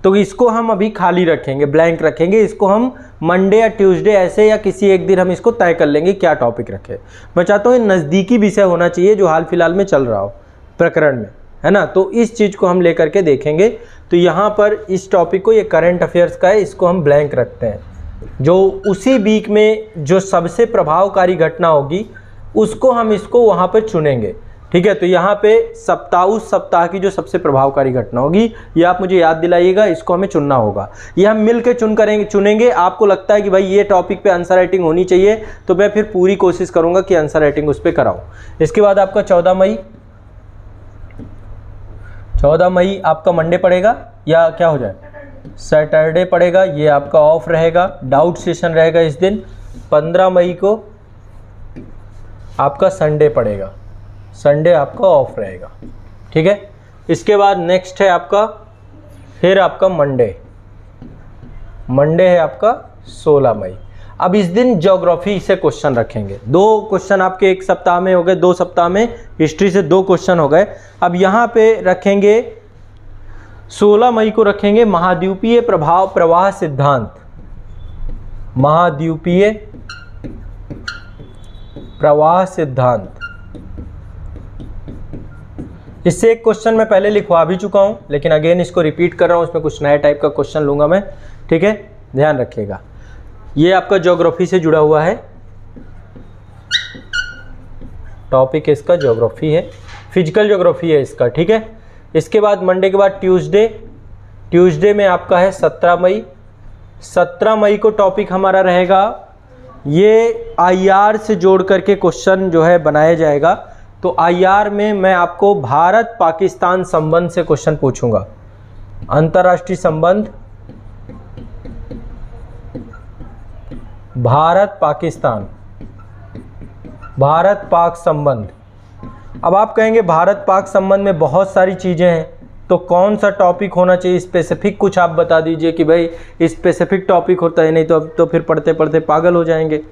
तो इसको हम अभी खाली रखेंगे, ब्लैंक रखेंगे, इसको हम मंडे या ट्यूसडे ऐसे या किसी एक दिन हम इसको तय कर लेंगे क्या टॉपिक रखें। मैं चाहता हूँ ये नज़दीकी विषय होना चाहिए जो हाल फिलहाल में चल रहा हो प्रकरण में, है ना, तो इस चीज़ को हम लेकर के देखेंगे। तो यहाँ पर इस टॉपिक को, ये करंट अफेयर्स का है, इसको हम ब्लैंक रखते हैं। जो उसी वीक में जो सबसे प्रभावकारी घटना होगी उसको हम इसको वहाँ पर चुनेंगे। ठीक है, तो यहाँ पे उस सप्ताह की जो सबसे प्रभावकारी घटना होगी ये आप मुझे याद दिलाइएगा, इसको हमें चुनना होगा। ये हम मिल के चुनेंगे। आपको लगता है कि भाई ये टॉपिक पे आंसर राइटिंग होनी चाहिए तो मैं फिर पूरी कोशिश करूँगा कि आंसर राइटिंग उस पर कराऊँ। इसके बाद आपका 14 मई आपका मंडे पड़ेगा या क्या हो जाए, सैटरडे पड़ेगा, ये आपका ऑफ रहेगा, डाउट सेशन रहेगा इस दिन। 15 मई को आपका संडे पड़ेगा, संडे आपका ऑफ रहेगा। ठीक है, इसके बाद नेक्स्ट है आपका फिर आपका मंडे है आपका 16 मई। अब इस दिन ज्योग्राफी से क्वेश्चन रखेंगे, 2 क्वेश्चन आपके एक सप्ताह में हो गए, 2 सप्ताह में हिस्ट्री से 2 क्वेश्चन हो गए। अब यहाँ पे रखेंगे 16 मई को रखेंगे महाद्वीपीय प्रवाह सिद्धांत, महाद्वीपीय प्रवाह सिद्धांत। इससे एक क्वेश्चन मैं पहले लिखवा भी चुका हूं, लेकिन अगेन इसको रिपीट कर रहा हूं, इसमें कुछ नए टाइप का क्वेश्चन लूंगा मैं। ठीक है, ध्यान रखिएगा। ये आपका ज्योग्राफी से जुड़ा हुआ है, टॉपिक इसका ज्योग्राफी है, फिजिकल ज्योग्राफी है इसका। ठीक है, इसके बाद मंडे के बाद ट्यूसडे में आपका है 17 मई। 17 मई को टॉपिक हमारा रहेगा, ये आईआर से जोड़ करके क्वेश्चन जो है बनाया जाएगा। तो आईआर में मैं आपको भारत पाकिस्तान संबंध से क्वेश्चन पूछूंगा, अंतर्राष्ट्रीय संबंध, भारत पाकिस्तान, भारत पाक संबंध। अब आप कहेंगे भारत पाक संबंध में बहुत सारी चीज़ें हैं, तो कौन सा टॉपिक होना चाहिए, स्पेसिफिक कुछ आप बता दीजिए कि भाई स्पेसिफिक टॉपिक होता है, नहीं तो फिर पढ़ते पढ़ते पागल हो जाएंगे।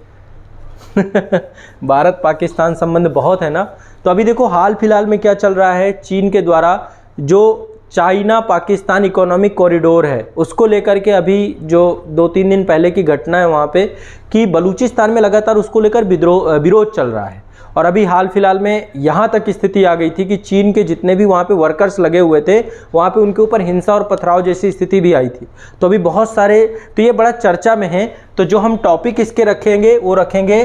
भारत पाकिस्तान संबंध बहुत है ना। तो अभी देखो हाल फिलहाल में क्या चल रहा है, चीन के द्वारा जो चाइना पाकिस्तान इकोनॉमिक कॉरिडोर है उसको लेकर के अभी जो 2-3 दिन पहले की घटना है वहाँ पे कि बलूचिस्तान में लगातार उसको लेकर विरोध चल रहा है। और अभी हाल फिलहाल में यहाँ तक स्थिति आ गई थी कि चीन के जितने भी वहाँ पे वर्कर्स लगे हुए थे वहाँ पे उनके ऊपर हिंसा और पथराव जैसी स्थिति भी आई थी। तो अभी बहुत सारे, तो ये बड़ा चर्चा में है। तो जो हम टॉपिक इसके रखेंगे वो रखेंगे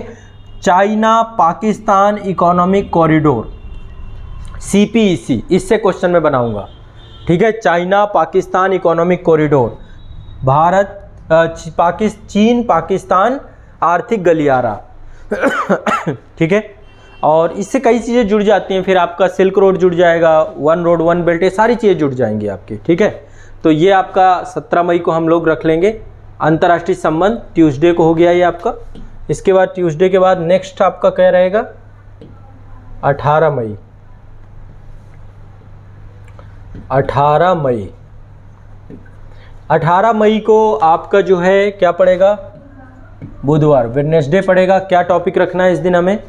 China Pakistan economic corridor, CPEC, इससे क्वेश्चन मैं बनाऊंगा। ठीक है, चाइना पाकिस्तान इकोनॉमिक कॉरिडोर, चीन पाकिस्तान आर्थिक गलियारा। ठीक है, और इससे कई चीज़ें जुड़ जाती हैं, फिर आपका सिल्क रोड जुड़ जाएगा, 1 रोड 1 बेल्ट, ये सारी चीज़ें जुड़ जाएंगी आपकी। ठीक है, तो ये आपका 17 मई को हम लोग रख लेंगे। अंतर्राष्ट्रीय संबंध ट्यूसडे को हो गया ये आपका। इसके बाद ट्यूसडे के बाद नेक्स्ट आपका क्या रहेगा 18 मई। 18 मई 18 मई को आपका जो है क्या पड़ेगा बुधवार, वेडनेसडे पड़ेगा। क्या टॉपिक रखना है इस दिन हमें?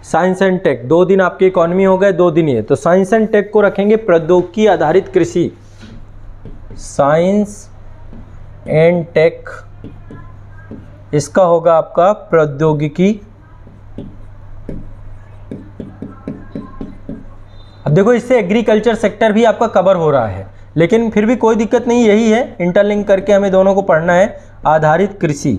Science and take. 2 दिन आपकी इकोनॉमी हो गए, 2 दिन ये, तो साइंस एंड टेक को रखेंगे प्रौद्योगिकी आधारित कृषि। साइंस एंड टेक इसका होगा आपका प्रौद्योगिकी। अब देखो इससे एग्रीकल्चर सेक्टर भी आपका कवर हो रहा है, लेकिन फिर भी कोई दिक्कत नहीं, यही है इंटरलिंक करके हमें दोनों को पढ़ना है। आधारित कृषि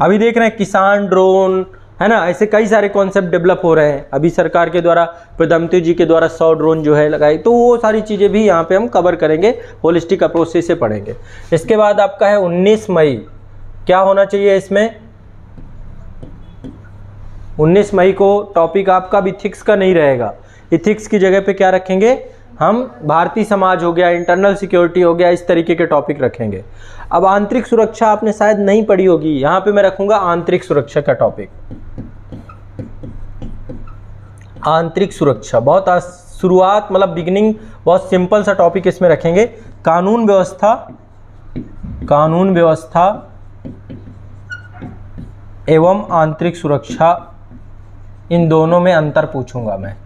अभी देख रहे हैं, किसान ड्रोन है ना, ऐसे कई सारे कॉन्सेप्ट डेवलप हो रहे हैं। अभी सरकार के द्वारा प्रधानमंत्री जी के द्वारा 100 ड्रोन जो है लगाए, तो वो सारी चीज़ें भी यहाँ पे हम कवर करेंगे, होलिस्टिक अप्रोच से पढ़ेंगे। इसके बाद आपका है 19 मई। क्या होना चाहिए इसमें? 19 मई को टॉपिक आपका अब इथिक्स का नहीं रहेगा। इथिक्स की जगह पे क्या रखेंगे हम? भारतीय समाज हो गया, इंटरनल सिक्योरिटी हो गया, इस तरीके के टॉपिक रखेंगे। अब आंतरिक सुरक्षा आपने शायद नहीं पढ़ी होगी, यहाँ पे मैं रखूंगा आंतरिक सुरक्षा का टॉपिक। आंतरिक सुरक्षा बहुत शुरुआत मतलब बिगिनिंग, बहुत सिंपल सा टॉपिक इसमें रखेंगे। कानून व्यवस्था, कानून व्यवस्था एवं आंतरिक सुरक्षा, इन दोनों में अंतर पूछूंगा मैं।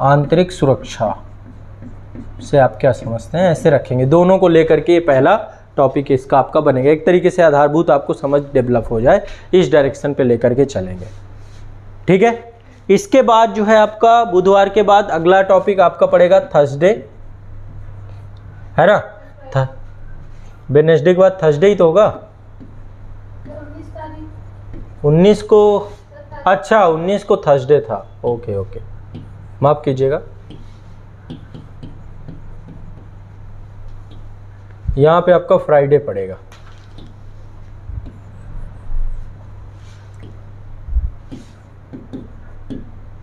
आंतरिक सुरक्षा से आप क्या समझते हैं, ऐसे रखेंगे दोनों को लेकर के। ये पहला टॉपिक इसका आपका बनेगा, एक तरीके से आधारभूत आपको समझ डेवलप हो जाए, इस डायरेक्शन पे लेकर के चलेंगे। ठीक है, इसके बाद जो है आपका बुधवार के बाद अगला टॉपिक आपका पड़ेगा थर्सडे, है ना। वेडनेसडे के बाद थर्सडे ही तो होगा। 19 को, अच्छा 19 को थर्सडे था, ओके ओके, माफ कीजिएगा। यहाँ पे आपका फ्राइडे पड़ेगा।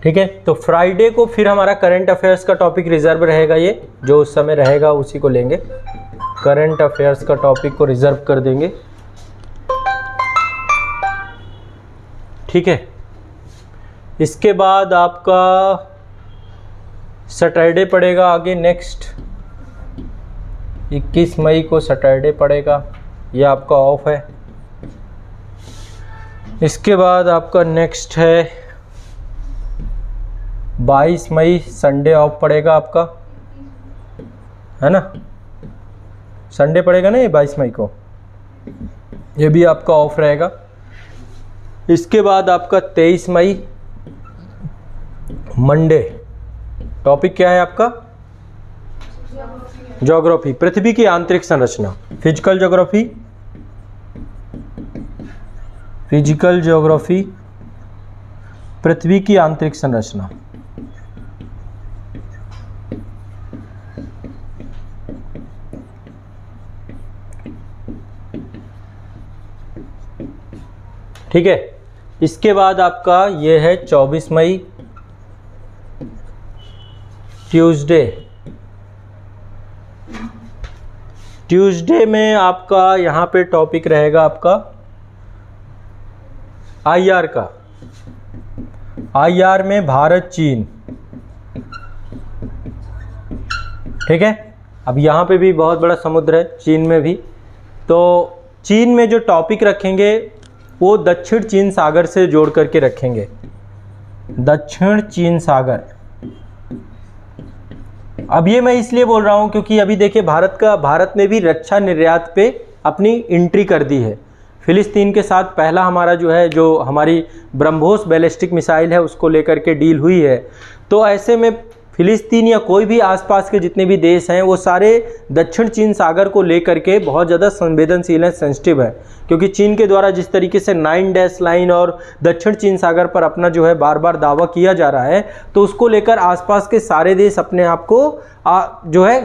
ठीक है, तो फ्राइडे को फिर हमारा करंट अफेयर्स का टॉपिक रिजर्व रहेगा, ये जो उस समय रहेगा उसी को लेंगे। करंट अफेयर्स का टॉपिक को रिजर्व कर देंगे। ठीक है, इसके बाद आपका सैटरडे पड़ेगा आगे नेक्स्ट 21 मई को सैटरडे पड़ेगा, ये आपका ऑफ है। इसके बाद आपका नेक्स्ट है 22 मई संडे ऑफ पड़ेगा आपका, है ना, संडे पड़ेगा ना ये 22 मई को, ये भी आपका ऑफ रहेगा। इसके बाद आपका 23 मई मंडे, टॉपिक क्या है आपका? ज्योग्राफी, पृथ्वी की आंतरिक संरचना, फिजिकल ज्योग्राफी, फिजिकल ज्योग्राफी, पृथ्वी की आंतरिक संरचना। ठीक है, इसके बाद आपका ये है 24 मई ट्यूसडे। ट्यूसडे में आपका यहाँ पे टॉपिक रहेगा आपका आईआर का। आईआर में भारत चीन। ठीक है, अब यहाँ पे भी बहुत बड़ा समुद्र है चीन में भी, तो चीन में जो टॉपिक रखेंगे वो दक्षिण चीन सागर से जोड़ करके रखेंगे। दक्षिण चीन सागर, अब ये मैं इसलिए बोल रहा हूँ क्योंकि अभी देखिए भारत ने भी रक्षा निर्यात पे अपनी एंट्री कर दी है। फिलिस्तीन के साथ पहला हमारा जो हमारी ब्रह्मोस बैलिस्टिक मिसाइल है उसको लेकर के डील हुई है। तो ऐसे में फिलिस्तीन या कोई भी आसपास के जितने भी देश हैं वो सारे दक्षिण चीन सागर को लेकर के बहुत ज़्यादा संवेदनशील हैं, सेंसिटिव है, क्योंकि चीन के द्वारा जिस तरीके से 9 डैश लाइन और दक्षिण चीन सागर पर अपना बार बार दावा किया जा रहा है, तो उसको लेकर आसपास के सारे देश अपने आप को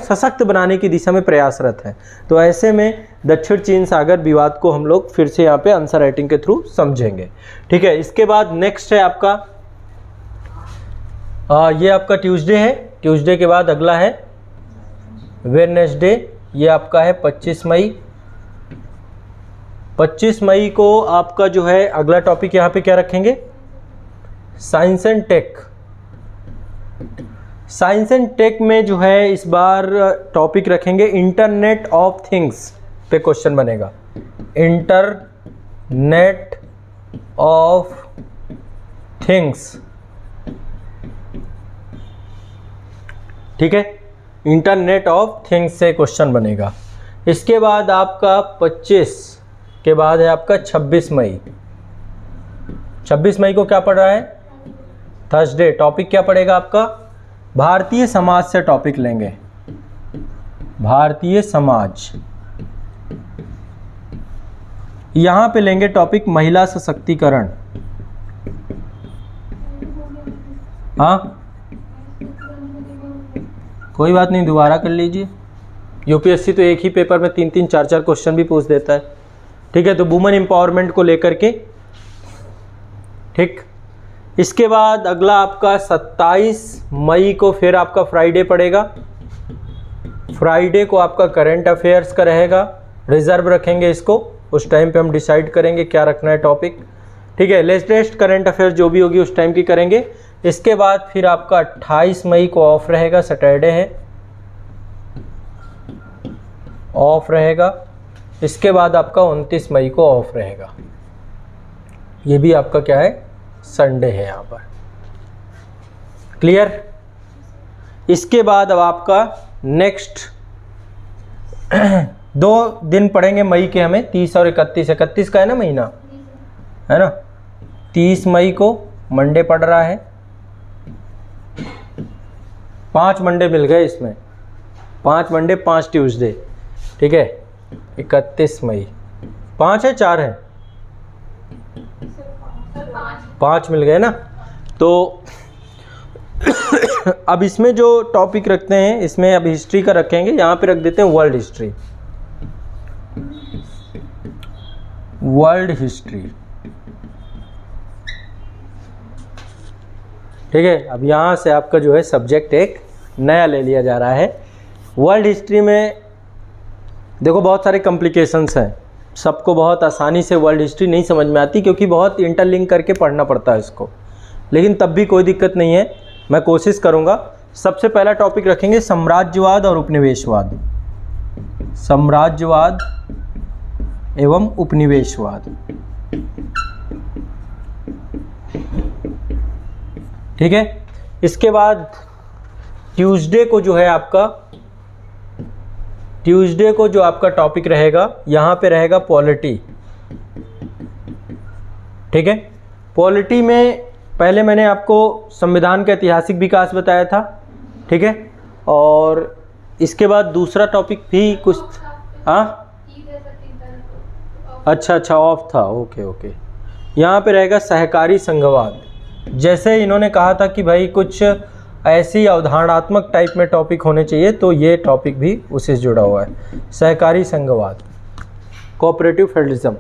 सशक्त बनाने की दिशा में प्रयासरत हैं। तो ऐसे में दक्षिण चीन सागर विवाद को हम लोग फिर से यहाँ पे आंसर राइटिंग के थ्रू समझेंगे। ठीक है, इसके बाद नेक्स्ट है आपका ये आपका ट्यूसडे है। ट्यूसडे के बाद अगला है वेडनेसडे, ये आपका है 25 मई। 25 मई को आपका जो है अगला टॉपिक यहाँ पे क्या रखेंगे, science and tech. Science and tech में जो है इस बार टॉपिक रखेंगे इंटरनेट ऑफ थिंग्स पे क्वेश्चन बनेगा, इंटरनेट ऑफ थिंग्स। ठीक है, इंटरनेट ऑफ थिंग्स से क्वेश्चन बनेगा। इसके बाद आपका 25 के बाद है आपका 26 मई। 26 मई को क्या पढ़ रहा है, थर्सडे। टॉपिक क्या पड़ेगा आपका, भारतीय समाज से टॉपिक लेंगे, भारतीय समाज। यहां पे लेंगे टॉपिक महिला सशक्तिकरण। हाँ कोई बात नहीं, दोबारा कर लीजिए। यूपीएससी तो एक ही पेपर में 3-3 4-4 क्वेश्चन भी पूछ देता है। ठीक है, तो वुमेन एम्पावरमेंट को लेकर के। ठीक, इसके बाद अगला आपका 27 मई को फिर आपका फ्राइडे पड़ेगा। फ्राइडे को आपका करंट अफेयर्स का रहेगा, रिजर्व रखेंगे इसको, उस टाइम पे हम डिसाइड करेंगे क्या रखना है टॉपिक। ठीक है, लेटेस्ट करंट अफेयर्स जो भी होगी उस टाइम की करेंगे। इसके बाद फिर आपका 28 मई को ऑफ रहेगा, सैटरडे है, ऑफ रहेगा। इसके बाद आपका 29 मई को ऑफ रहेगा, ये भी आपका क्या है, संडे है यहाँ पर। क्लियर। इसके बाद अब आपका नेक्स्ट 2 दिन पड़ेंगे मई के, हमें 30 और 31। 31 का है ना महीना, है ना। 30 मई को मंडे पड़ रहा है, 5 मंडे मिल गए इसमें, 5 मंडे 5 ट्यूसडे। ठीक है, 31 मई 5 है 4 है, 5 मिल गए ना। तो अब इसमें जो टॉपिक रखते हैं, इसमें अब हिस्ट्री का रखेंगे, यहाँ पे रख देते हैं वर्ल्ड हिस्ट्री। वर्ल्ड हिस्ट्री, ठीक है। अब यहाँ से आपका जो है सब्जेक्ट एक नया ले लिया जा रहा है। वर्ल्ड हिस्ट्री में देखो बहुत सारे कॉम्प्लिकेशंस हैं, सबको बहुत आसानी से वर्ल्ड हिस्ट्री नहीं समझ में आती, क्योंकि बहुत इंटरलिंक करके पढ़ना पड़ता है इसको। लेकिन तब भी कोई दिक्कत नहीं है, मैं कोशिश करूँगा। सबसे पहला टॉपिक रखेंगे साम्राज्यवाद और उपनिवेशवाद, साम्राज्यवाद एवं उपनिवेशवाद। ठीक है, इसके बाद ट्यूसडे को जो है आपका, ट्यूसडे को जो आपका टॉपिक रहेगा, यहाँ पे रहेगा पॉलिटी। ठीक है, पॉलिटी में पहले मैंने आपको संविधान का ऐतिहासिक विकास बताया था। ठीक है, और इसके बाद दूसरा टॉपिक भी कुछ, हाँ अच्छा ऑफ था, ओके ओके। यहाँ पे रहेगा सहकारी संघवाद। जैसे इन्होंने कहा था कि भाई कुछ ऐसी अवधारणात्मक टाइप में टॉपिक होने चाहिए, तो ये टॉपिक भी उससे जुड़ा हुआ है, सहकारी संघवाद, कोऑपरेटिव फेडरलिज्म।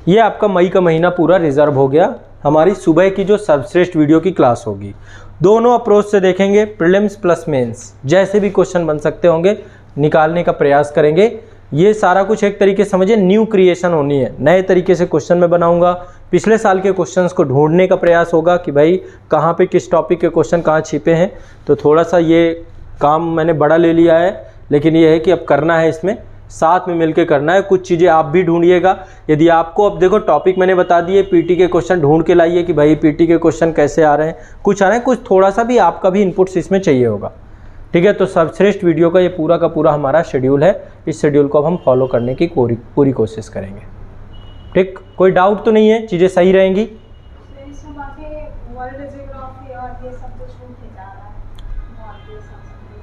ये आपका मई का महीना पूरा रिजर्व हो गया। हमारी सुबह की जो सर्वश्रेष्ठ वीडियो की क्लास होगी, दोनों अप्रोच से देखेंगे, प्रीलिम्स प्लस मेंस, जैसे भी क्वेश्चन बन सकते होंगे निकालने का प्रयास करेंगे। ये सारा कुछ एक तरीके से समझिए न्यू क्रिएशन होनी है, नए तरीके से क्वेश्चन मैं बनाऊंगा। पिछले साल के क्वेश्चंस को ढूंढने का प्रयास होगा कि भाई कहाँ पे किस टॉपिक के क्वेश्चन कहाँ छिपे हैं। तो थोड़ा सा ये काम मैंने बड़ा ले लिया है, लेकिन ये है कि अब करना है, इसमें साथ में मिलकर करना है। कुछ चीज़ें आप भी ढूंढिएगा। यदि आपको, अब देखो टॉपिक मैंने बता दिए, पीटी के क्वेश्चन ढूंढ के लाइए कि भाई पीटी के क्वेश्चन कैसे आ रहे हैं, कुछ आ रहे हैं, कुछ थोड़ा सा भी आपका भी इनपुट्स इसमें चाहिए होगा। ठीक है, तो सर्वश्रेष्ठ वीडियो का ये पूरा का पूरा हमारा शेड्यूल है। इस शेड्यूल को अब हम फॉलो करने की पूरी कोशिश करेंगे। ठीक, कोई डाउट तो नहीं है, चीज़ें सही रहेंगी।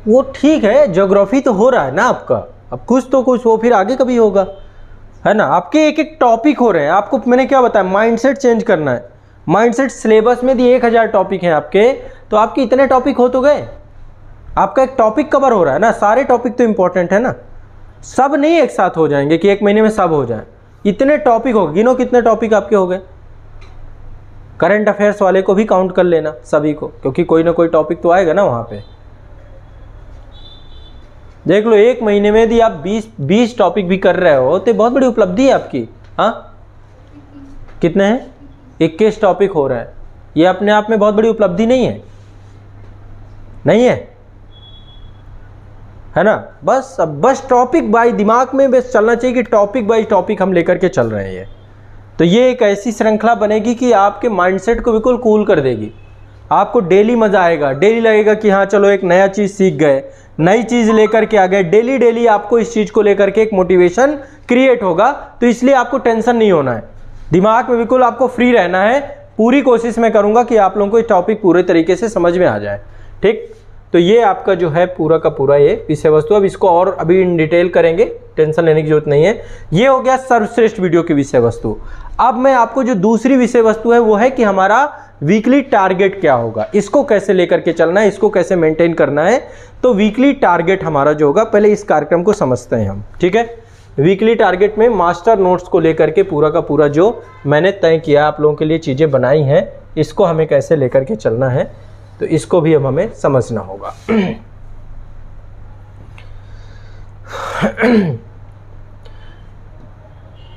वो ठीक है, ज्योग्राफी तो हो रहा है ना आपका, अब कुछ तो कुछ वो फिर आगे कभी होगा, है ना। आपके एक एक टॉपिक हो रहे हैं, आपको मैंने क्या बताया, माइंडसेट चेंज करना है। माइंडसेट सिलेबस में भी 1000 टॉपिक हैं आपके, तो आपके इतने टॉपिक हो तो गए। आपका एक टॉपिक कवर हो रहा है ना, सारे टॉपिक तो इंपॉर्टेंट है ना, सब नहीं एक साथ हो जाएंगे कि एक महीने में सब हो जाए। इतने टॉपिक हो गए, गिनो कितने टॉपिक आपके हो गए। करंट अफेयर्स वाले को भी काउंट कर लेना, सभी को, क्योंकि कोई ना कोई टॉपिक तो आएगा ना वहाँ पे। देख लो, एक महीने में यदि आप 20 टॉपिक भी कर रहे हो तो बहुत बड़ी उपलब्धि है आपकी। हाँ, कितने हैं? 21 टॉपिक हो रहा है। ये अपने आप में बहुत बड़ी उपलब्धि नहीं है? नहीं है, है ना? बस टॉपिक बाय दिमाग में बस चलना चाहिए कि टॉपिक बाय टॉपिक हम लेकर के चल रहे हैं। तो ये एक ऐसी श्रृंखला बनेगी कि आपके माइंडसेट को बिल्कुल कूल कर देगी। आपको डेली मज़ा आएगा, डेली लगेगा कि हाँ चलो एक नया चीज़ सीख गए, नई चीज़ लेकर के आ गए। डेली आपको इस चीज़ को लेकर के एक मोटिवेशन क्रिएट होगा। तो इसलिए आपको टेंशन नहीं होना है, दिमाग में बिल्कुल आपको फ्री रहना है। पूरी कोशिश मैं करूँगा कि आप लोगों को ये टॉपिक पूरे तरीके से समझ में आ जाए। ठीक, तो ये आपका जो है पूरा का पूरा ये विषय वस्तु। अब इसको और अभी इन डिटेल करेंगे, टेंशन लेने की जरूरत नहीं है। ये हो गया सर्वश्रेष्ठ वीडियो की विषय वस्तु। अब मैं आपको जो दूसरी विषय वस्तु है वो है कि हमारा वीकली टारगेट क्या होगा, इसको कैसे लेकर के चलना है, इसको कैसे मेंटेन करना है। तो वीकली टारगेट हमारा जो होगा, पहले इस कार्यक्रम को समझते हैं हम। ठीक है, वीकली टारगेट में मास्टर नोट्स को लेकर के पूरा का पूरा जो मैंने तय किया, आप लोगों के लिए चीज़ें बनाई हैं, इसको हमें कैसे लेकर के चलना है, तो इसको भी अब हमें समझना होगा।